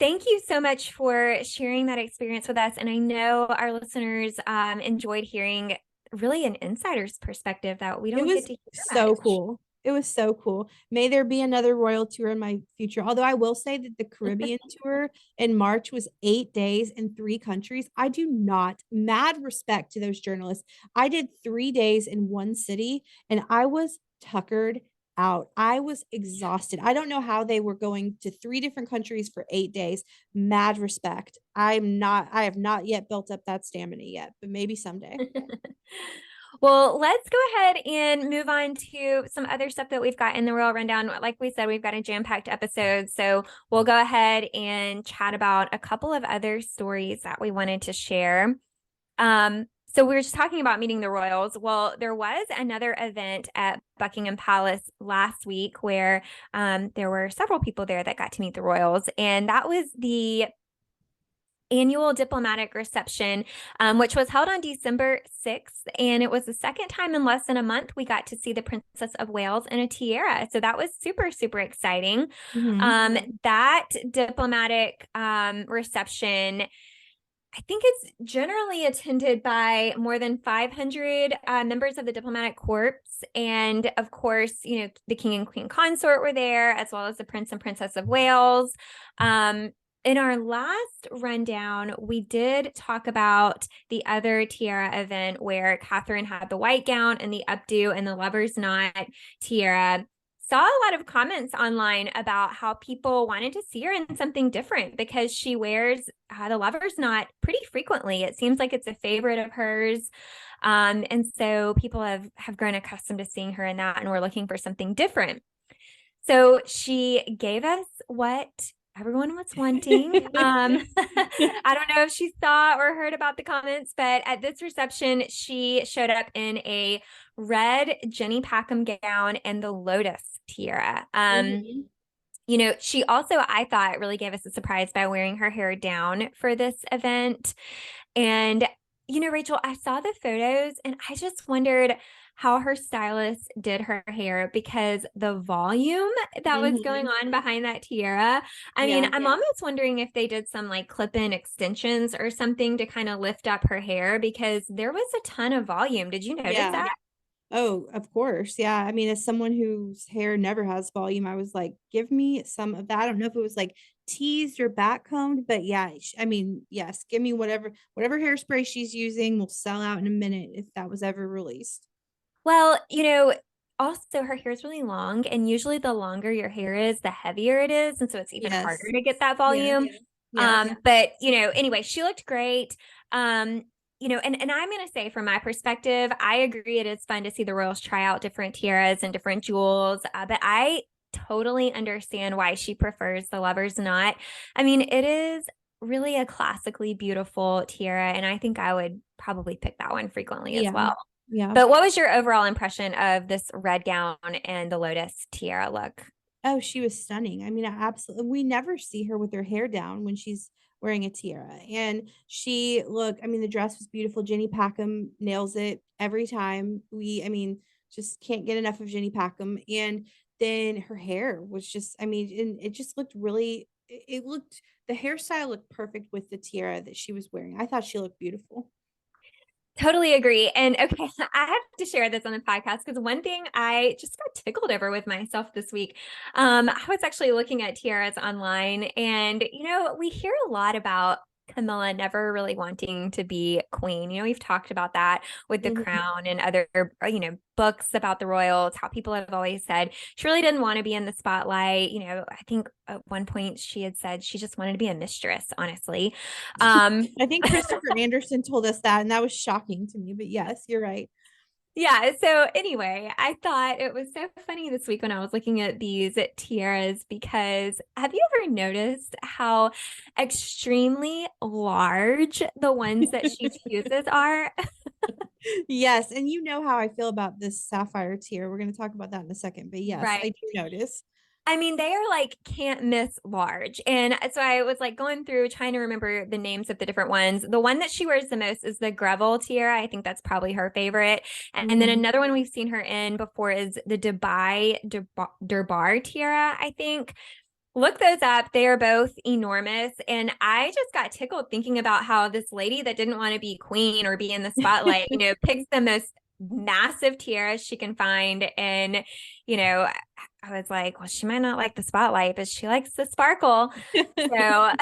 thank you so much for sharing that experience with us. And I know our listeners enjoyed hearing really an insider's perspective that we it don't get was to hear so much. cool. It was so cool. May there be another royal tour in my future. Although I will say that the Caribbean tour in March was 8 days in 3 countries. I do not, mad respect to those journalists. I did 3 days in one city and I was tuckered out. I was exhausted. I don't know how they were going to 3 different countries for 8 days. Mad respect. I have not yet built up that stamina yet, but maybe someday. Well, let's go ahead and move on to some other stuff that we've got in the Royal Rundown. Like we said, we've got a jam-packed episode, so we'll go ahead and chat about a couple of other stories that we wanted to share. So we were just talking about meeting the royals. Well, there was another event at Buckingham Palace last week where there were several people there that got to meet the royals, and that was the annual diplomatic reception, which was held on December 6th. And it was the second time in less than a month we got to see the Princess of Wales in a tiara. So that was super, super exciting. That diplomatic reception, I think it's generally attended by more than 500 members of the diplomatic corps. And of course, the King and Queen Consort were there, as well as the Prince and Princess of Wales. In our last rundown, we did talk about the other tiara event where Catherine had the white gown and the updo and the lover's knot tiara. Saw a lot of comments online about how people wanted to see her in something different because she wears the lover's knot pretty frequently. It seems like it's a favorite of hers. And so people have grown accustomed to seeing her in that, and we're looking for something different. So she gave us what everyone was wanting. I don't know if she saw or heard about the comments, but at this reception, she showed up in a red Jenny Packham gown and the Lotus Tiara. She also, I thought, really gave us a surprise by wearing her hair down for this event. And, Rachel, I saw the photos and I just wondered how her stylist did her hair because the volume that was going on behind that tiara. I mean, I'm almost wondering if they did some like clip-in extensions or something to kind of lift up her hair because there was a ton of volume. Did you notice that? Oh, of course. Yeah. I mean, as someone whose hair never has volume, I was like, give me some of that. I don't know if it was like teased or back combed, but yeah, I mean, yes, give me whatever hairspray she's using will sell out in a minute if that was ever released. Well, also her hair is really long, and usually the longer your hair is, the heavier it is, and so it's even harder to get that volume. But anyway, she looked great. And I'm gonna say from my perspective, I agree it is fun to see the royals try out different tiaras and different jewels, but I totally understand why she prefers the lover's knot. I mean, it is really a classically beautiful tiara, and I think I would probably pick that one frequently as well. Yeah. But what was your overall impression of this red gown and the Lotus tiara look? Oh, she was stunning. I mean, absolutely. We never see her with her hair down when she's wearing a tiara. And I mean, the dress was beautiful. Jenny Packham nails it every time. I mean, just can't get enough of Jenny Packham. And then her hair was just, I mean, and it just looked the hairstyle looked perfect with the tiara that she was wearing. I thought she looked beautiful. Totally agree. And okay, I have to share this on the podcast because one thing I just got tickled over with myself this week. I was actually looking at tiaras online, and we hear a lot about Camilla never really wanting to be queen. We've talked about that with The Crown and other, books about the royals, how people have always said she really didn't want to be in the spotlight. I think at one point she had said she just wanted to be a mistress, honestly. I think Christopher Anderson told us that, and that was shocking to me. But yes, you're right. Yeah. So anyway, I thought it was so funny this week when I was looking at these tiaras because have you ever noticed how extremely large the ones that she chooses are? Yes, and you know how I feel about this sapphire tier. We're going to talk about that in a second, but yes, I Right. do notice. I mean, they are like can't miss large. And so I was like going through trying to remember the names of the different ones. The one that she wears the most is the Greville tiara. I think that's probably her favorite. And then another one we've seen her in before is the Durbar tiara, I think. Look those up. They are both enormous. And I just got tickled thinking about how this lady that didn't want to be queen or be in the spotlight, picks the most massive tiara she can find. And, I was like, well, she might not like the spotlight, but she likes the sparkle. So I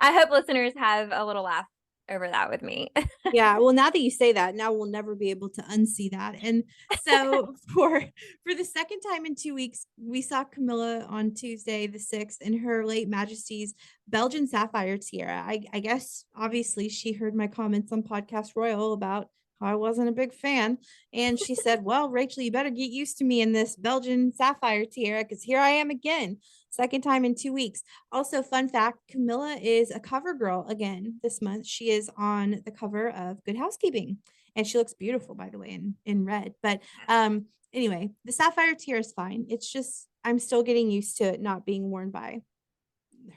hope listeners have a little laugh over that with me. Yeah, well, now that you say that, now we'll never be able to unsee that. And so for the second time in 2 weeks, we saw Camilla on Tuesday the 6th in her late Majesty's Belgian sapphire tiara. I guess obviously she heard my comments on Podcast Royal about I wasn't a big fan. And she said, well, Rachel, you better get used to me in this Belgian sapphire tiara because here I am again, second time in 2 weeks. Also, fun fact, Camilla is a cover girl again this month. She is on the cover of Good Housekeeping. And she looks beautiful, by the way, in red. But anyway, the sapphire tiara is fine. It's just I'm still getting used to it not being worn by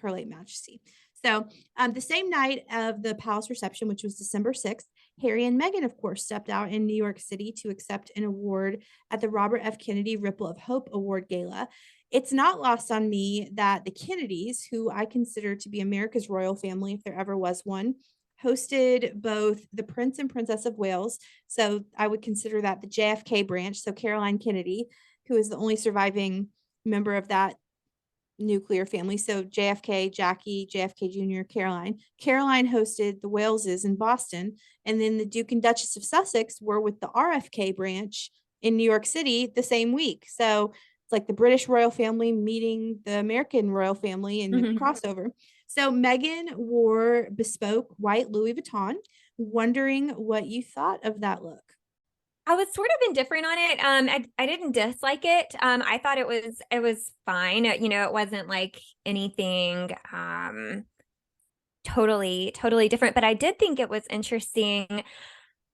Her Late Majesty. So the same night of the palace reception, which was December 6th, Harry and Meghan, of course, stepped out in New York City to accept an award at the Robert F. Kennedy Ripple of Hope Award Gala. It's not lost on me that the Kennedys, who I consider to be America's royal family, if there ever was one, hosted both the Prince and Princess of Wales. So I would consider that the JFK branch. So Caroline Kennedy, who is the only surviving member of that nuclear family. So JFK, Jackie, JFK Jr., Caroline. Caroline hosted the Waleses in Boston. And then the Duke and Duchess of Sussex were with the RFK branch in New York City the same week. So it's like the British royal family meeting the American royal family in the crossover. So Meghan wore bespoke white Louis Vuitton. Wondering what you thought of that look. I was sort of indifferent on it. I didn't dislike it. I thought it was fine. It wasn't like anything totally different. But I did think it was interesting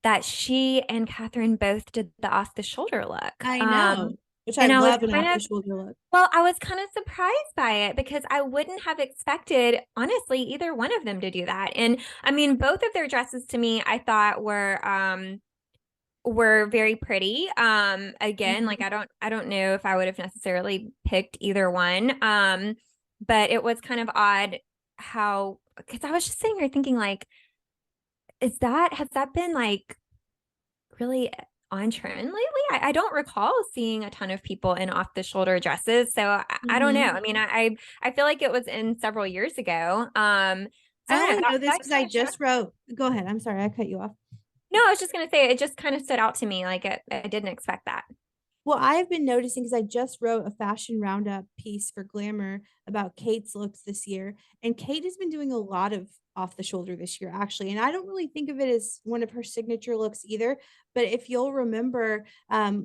that she and Catherine both did the off the shoulder look. I know, which I And I was love an kind off the of shoulder look. well, I was kind of surprised by it because I wouldn't have expected, honestly, either one of them to do that. And I mean, both of their dresses to me, I thought were very pretty. Again, like Mhm. I don't know if I would have necessarily picked either one. But it was kind of odd how, because I was just sitting here thinking like, has that been like really on trend lately? I don't recall seeing a ton of people in off the shoulder dresses. So I don't know. Mhm. I mean, I feel like it was in several years ago. So I I don't know. only know this That because I kind of just shocked. wrote. Go ahead. I'm sorry, I cut you off. No, I was just gonna say it just kind of stood out to me. Like I didn't expect that. Well, I've been noticing because I just wrote a fashion roundup piece for Glamour about Kate's looks this year. And Kate has been doing a lot of off the shoulder this year, actually. And I don't really think of it as one of her signature looks either. But if you'll remember, oh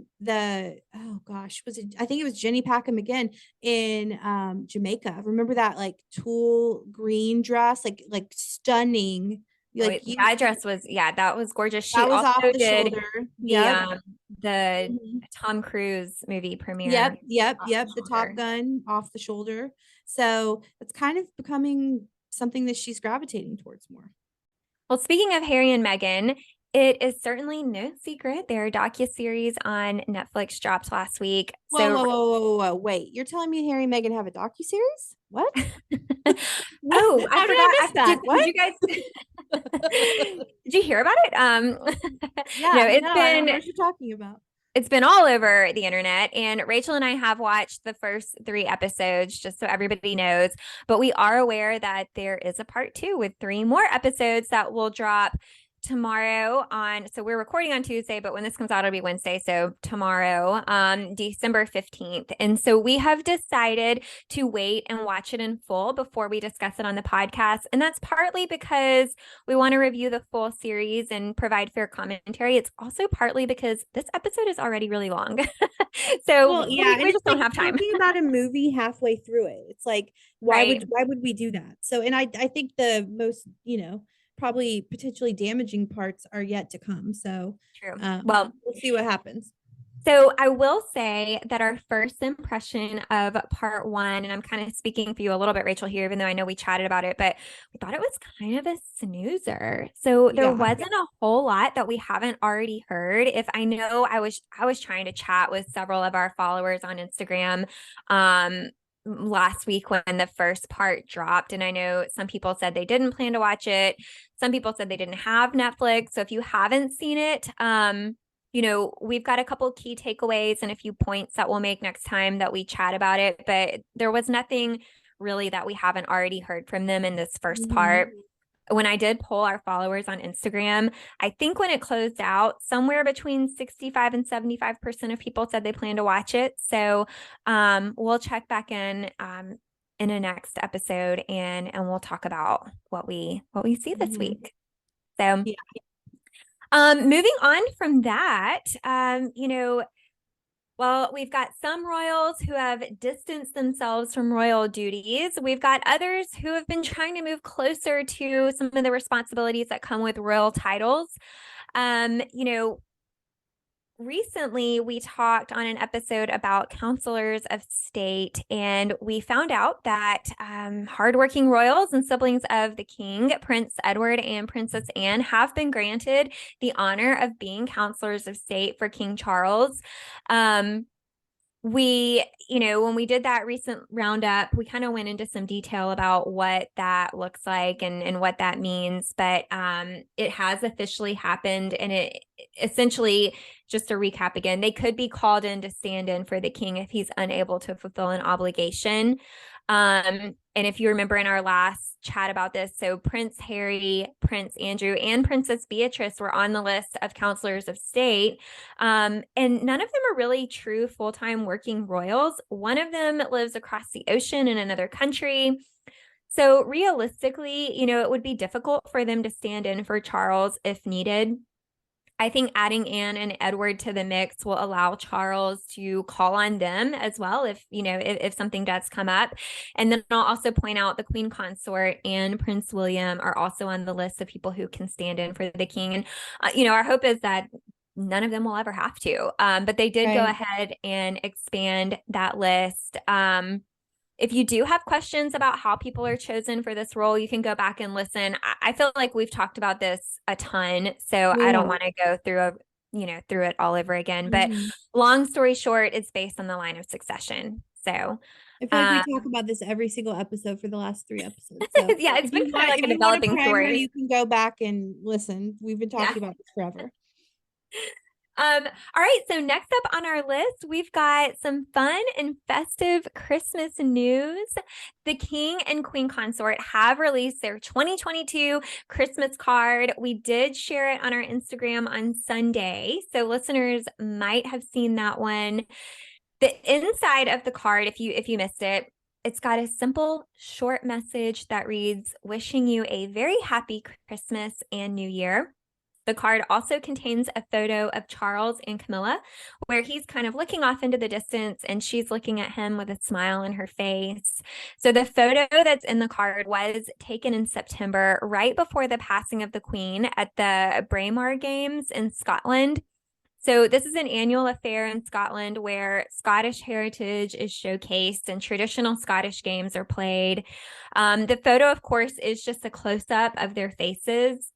gosh, was it, I think it was Jenny Packham again in Jamaica. Remember that like tulle green dress, like stunning. Oh, Like you, that dress was, yeah, that was gorgeous. She that was also off the did shoulder. the Yep. um the Mhm. Tom Cruise movie Yep, premiere yep, off the yep. The Top shoulder. Gun off the shoulder. So it's kind of becoming something that she's gravitating towards more. Well, speaking of Harry and Meghan, it is certainly no secret their docuseries on Netflix dropped last week. Whoa, So whoa, whoa, whoa, whoa, whoa. Wait, you're telling me Harry and Meghan have a docuseries? What? oh, I How did forgot. I miss that? Did What? you guys did you hear about it? No, Yeah, no, I don't know what you're talking about. it's been all over the internet, and Rachel and I have watched the first 3 episodes just so everybody knows, but we are aware that there is a part 2 with 3 more episodes that will drop tomorrow on, so we're recording on Tuesday, but when this comes out it'll be Wednesday, so tomorrow, December 15th. And so we have decided to wait and watch it in full before we discuss it on the podcast, and that's partly because we want to review the full series and provide fair commentary. It's also partly because this episode is already really long. So Well, yeah, and we it's just like don't have time. talking about a movie halfway through it. It's like, Right. why would we do that? So, and I think the most, probably potentially damaging parts are yet to come. So, True. Well, we'll see what happens. so I will say that our first impression of part 1, and I'm kind of speaking for you a little bit, Rachel, here, even though I know we chatted about it, but we thought it was kind of a snoozer. So there Yeah. wasn't a whole lot that we haven't already heard. If I know I was trying to chat with several of our followers on Instagram last week when the first part dropped, and I know some people said they didn't plan to watch it. Some people said they didn't have Netflix. So if you haven't seen it, we've got a couple key takeaways and a few points that we'll make next time that we chat about it. But there was nothing really that we haven't already heard from them in this first Mhm. part. When I did poll our followers on Instagram, I think when it closed out, somewhere between 65 and 75% of people said they plan to watch it. So we'll check back in a next episode, and we'll talk about what we see this Mhm. week. So Yeah. Moving on from that, well, we've got some royals who have distanced themselves from royal duties. We've got others who have been trying to move closer to some of the responsibilities that come with royal titles. Um, you know, Recently we talked on an episode about counselors of state, and we found out that hardworking royals and siblings of the king, Prince Edward and Princess Anne, have been granted the honor of being counselors of state for King Charles. Um, when we did that recent roundup, we kind of went into some detail about what that looks like and what that means. But it has officially happened. And it essentially, just to recap again, they could be called in to stand in for the king if he's unable to fulfill an obligation. And if you remember in our last chat about this, so Prince Harry, Prince Andrew, and Princess Beatrice were on the list of counselors of state. And none of them are really true full-time working royals. One of them lives across the ocean in another country. So realistically, it would be difficult for them to stand in for Charles if needed. I think adding Anne and Edward to the mix will allow Charles to call on them as well if something does come up. And then I'll also point out the Queen Consort and Prince William are also on the list of people who can stand in for the king. And our hope is that none of them will ever have to. But they did go Right. ahead and expand that list. If you do have questions about how people are chosen for this role, you can go back and listen. I feel like we've talked about this a ton, so We I don't have. want to go through it all over again. But Mhm. long story short, it's based on the line of succession. So, I feel like we uh, talk about this every single episode for the last 3 episodes. So yeah, it's if been you kind of want, like if a you want a developing primer, story. you can go back and listen. We've been Yeah. talking about this forever. All right, so next up on our list, we've got some fun and festive Christmas news. The King and Queen Consort have released their 2022 Christmas card. We did share it on our Instagram on Sunday, so listeners might have seen that one. The inside of the card, if you missed it, it's got a simple short message that reads, "Wishing you a very happy Christmas and New Year." The card also contains a photo of Charles and Camilla, where he's kind of looking off into the distance and she's looking at him with a smile on her face. So the photo that's in the card was taken in September, right before the passing of the Queen at the Braemar Games in Scotland. So this is an annual affair in Scotland where Scottish heritage is showcased and traditional Scottish games are played. The photo, of course, is just a close-up of their faces.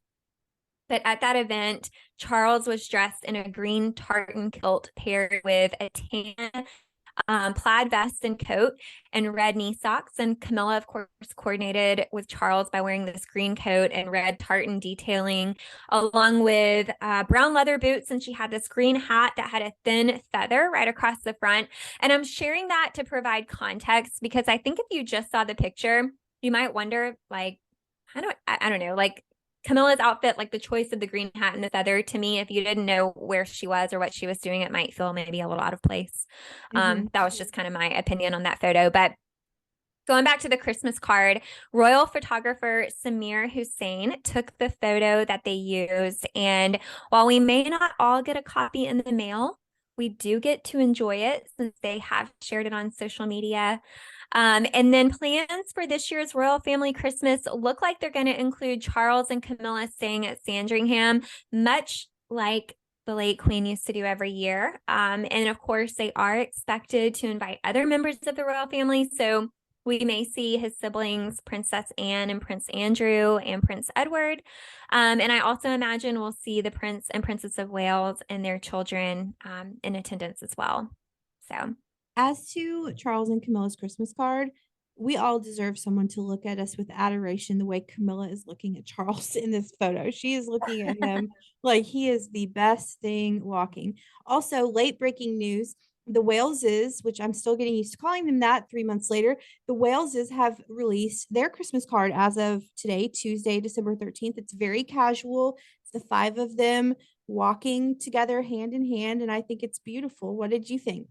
But at that event, Charles was dressed in a green tartan kilt paired with a tan plaid vest and coat and red knee socks. And Camilla, of course, coordinated with Charles by wearing this green coat and red tartan detailing, along with brown leather boots. And she had this green hat that had a thin feather right across the front. And I'm sharing that to provide context because I think if you just saw the picture, you might wonder, like, I don't know, like Camilla's outfit, like the choice of the green hat and the feather, to me, if you didn't know where she was or what she was doing, it might feel maybe a little out of place. Mhm. That was just kind of my opinion on that photo. But going back to the Christmas card, royal photographer Samir Hussein took the photo that they used. And while we may not all get a copy in the mail, we do get to enjoy it since they have shared it on social media. And then plans for this year's royal family Christmas look like they're going to include Charles and Camilla staying at Sandringham, much like the late Queen used to do every year. And of course, they are expected to invite other members of the royal family. So we may see his siblings, Princess Anne and Prince Andrew and Prince Edward. And I also imagine we'll see the Prince and Princess of Wales and their children in attendance as well. So As to Charles and Camilla's Christmas card, we all deserve someone to look at us with adoration the way Camilla is looking at Charles in this photo. She is looking at him like he is the best thing walking. Also, late breaking news, the Waleses, which I'm still getting used to calling them that 3 months later, the Waleses have released their Christmas card as of today, Tuesday, December 13th. It's very casual. It's the five of them walking together hand in hand, and I think it's beautiful. What did you think?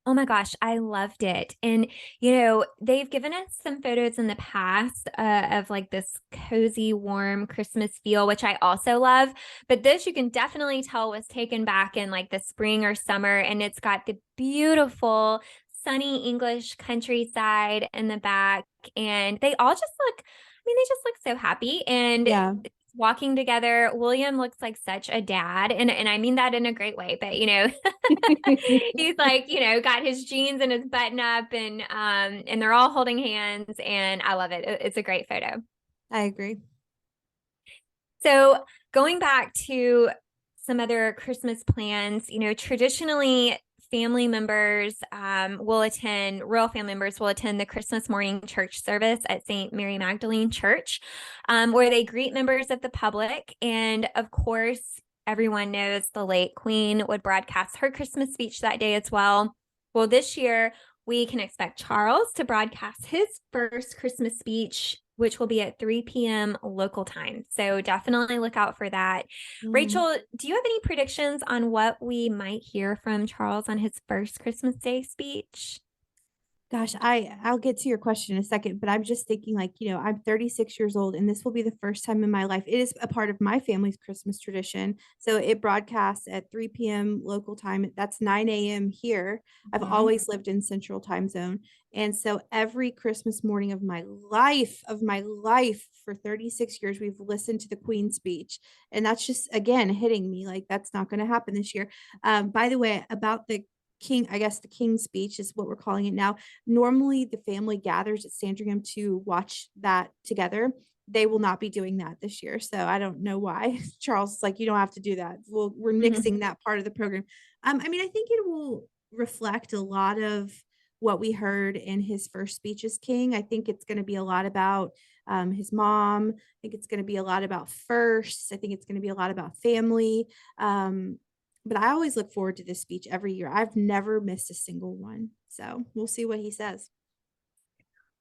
Oh my gosh, I loved it. And, they've given us some photos in the past of like this cozy, warm Christmas feel, which I also love. But this you can definitely tell was taken back in like the spring or summer. And it's got the beautiful, sunny English countryside in the back. And they all just look, I mean, they just look so happy. And Yeah. walking together, William looks like such a dad. And I mean that in a great way, but he's like, got his jeans and his button up and they're all holding hands and I love it. It's a great photo. I agree. So going back to some other Christmas plans, traditionally family members royal family members will attend the Christmas morning church service at St. Mary Magdalene Church, where they greet members of the public. And of course, everyone knows the late Queen would broadcast her Christmas speech that day as well. Well, this year, we can expect Charles to broadcast his first Christmas speech, which will be at 3 p.m. local time. So definitely look out for that. Mm. Rachel, do you have any predictions on what we might hear from Charles on his first Christmas Day speech? Gosh, I'll get to your question in a second, but I'm just thinking like, I'm 36 years old and this will be the first time in my life. It is a part of my family's Christmas tradition. So it broadcasts at 3 p.m. local time. That's 9 a.m. here. I've Mhm. always lived in Central Time Zone. And so every Christmas morning of my life for 36 years, we've listened to the Queen's speech. And that's just again hitting me like that's not going to happen this year. By the way, about the King, I guess the King's speech is what we're calling it now. Normally, the family gathers at Sandringham to watch that together. They will not be doing that this year. So I don't know why. Charles is like, you don't have to do that. We're nixing that part of the program. I mean, I think it will reflect a lot of what we heard in his first speech as king. I think it's going to be a lot about his mom. I think it's going to be a lot about firsts. I think it's going to be a lot about family. But I always look forward to this speech every year. I've never missed a single one. So we'll see what he says.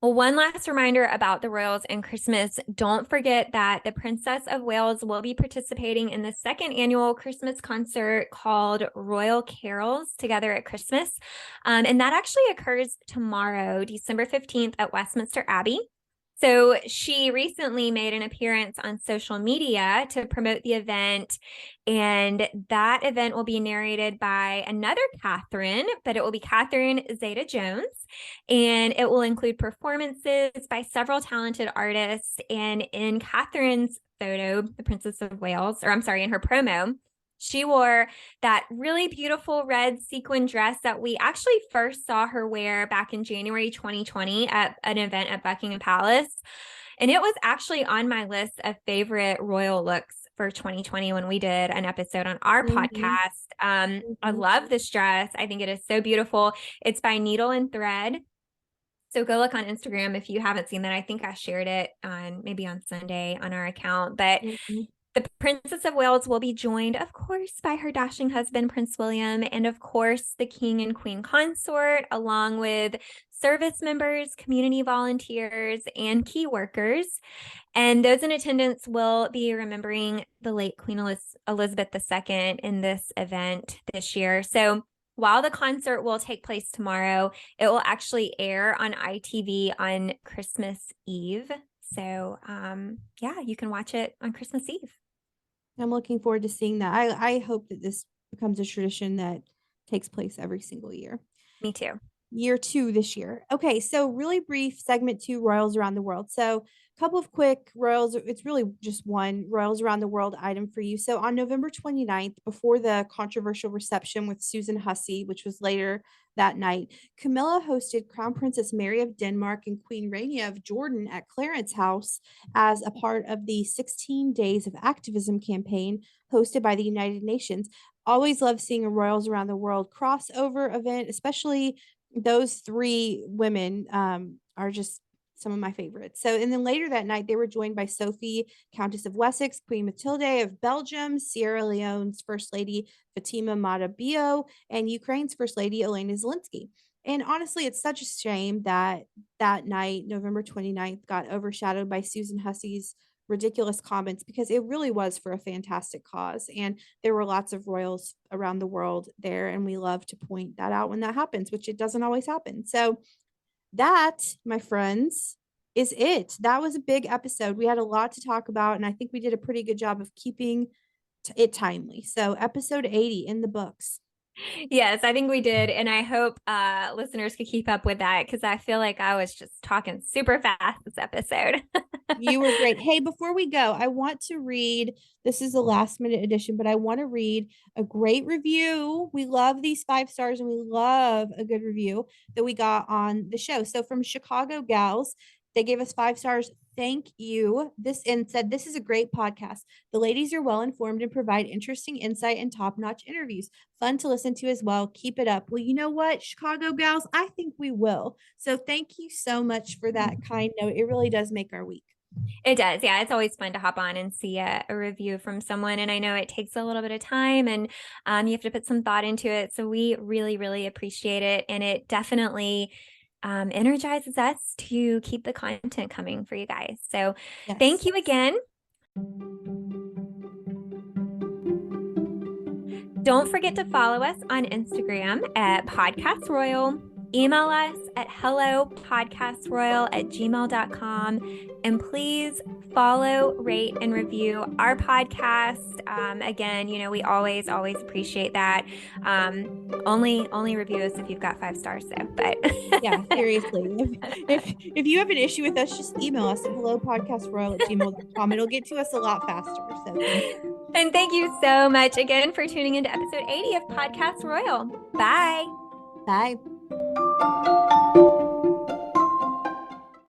Well, one last reminder about the royals and Christmas. Don't forget that the Princess of Wales will be participating in the second annual Christmas concert called Royal Carols Together at Christmas. And that actually occurs tomorrow, December 15th at Westminster Abbey. So she recently made an appearance on social media to promote the event. And that event will be narrated by another Catherine, but it will be Catherine Zeta Jones. And it will include performances by several talented artists. And in Catherine's photo, the Princess of Wales, or I'm sorry, in her promo, she wore that really beautiful red sequin dress that we actually first saw her wear back in January 2020 at an event at Buckingham Palace. And it was actually on my list of favorite royal looks for 2020 when we did an episode on our Mhm, podcast. I mhm. love this dress. I think it is so beautiful. It's by Needle and Thread. So go look on Instagram if you haven't seen that. I think I shared it on maybe on Sunday on our account. But Mhm. the Princess of Wales will be joined, of course, by her dashing husband, Prince William, and of course, the King and Queen Consort, along with service members, community volunteers, and key workers. And those in attendance will be remembering the late Queen Elizabeth II in this event this year. So while the concert will take place tomorrow, it will actually air on ITV on Christmas Eve. So, yeah, you can watch it on Christmas Eve. I'm looking forward to seeing that. I hope that this becomes a tradition that takes place every single year. Me too. Year two this year. Okay, so really brief segment two royals around the world. So a couple of quick royals. It's really just one royals around the world item for you. So on November 29th, before the controversial reception with Susan Hussey, which was later that night, Camilla hosted Crown Princess Mary of Denmark and Queen Rania of Jordan at Clarence House as a part of the 16 Days of Activism campaign hosted by the United Nations. Always love seeing a royals around the world crossover event, especially those three women are just some of my favorites. So, and then later that night, they were joined by Sophie, Countess of Wessex, Queen Matilde of Belgium, Sierra Leone's First Lady Fatima Matabio, and Ukraine's First Lady Elena Zelensky. And honestly, it's such a shame that that night, November 29th, got overshadowed by Susan Hussey's ridiculous comments because it really was for a fantastic cause. And there were lots of royals around the world there. And we love to point that out when that happens, which it doesn't always happen. So that, my friends, is it. That was a big episode. We had a lot to talk about, and I think we did a pretty good job of keeping it timely. So, episode 80 in the books. Yes, I think we did. And I hope listeners could keep up with that because I feel like I was just talking super fast this episode. You were great. Hey, before we go, I want to read, this is a last minute edition, but I want to read a great review. We love these 5 stars and we love a good review that we got on the show. So from Chicago Gals, they gave us 5 stars. Thank you. This and said, this is a great podcast. The ladies are well informed and provide interesting insight and top notch interviews. Fun to listen to as well. Keep it up. Well, you know what, Chicago Gals, I think we will. So thank you so much for that kind note. It really does make our week. It does. Yeah, it's always fun to hop on and see a review from someone. And I know it takes a little bit of time and you have to put some thought into it. So we really, really appreciate it. And it definitely energizes us to keep the content coming for you guys. So thank Yes. you again. Don't forget to follow us on Instagram at Podcast Royal. Email us at hellopodcastroyal@gmail.com. And please follow, rate, and review our podcast. Again, we always appreciate that. Only review us if you've got 5 stars, though. But Yeah, seriously. If you have an issue with us, just email us at hellopodcastroyal@gmail.com. It'll get to us a lot faster. So thank you. And thank you so much again for tuning into episode 80 of Podcast Royal. Bye. Bye.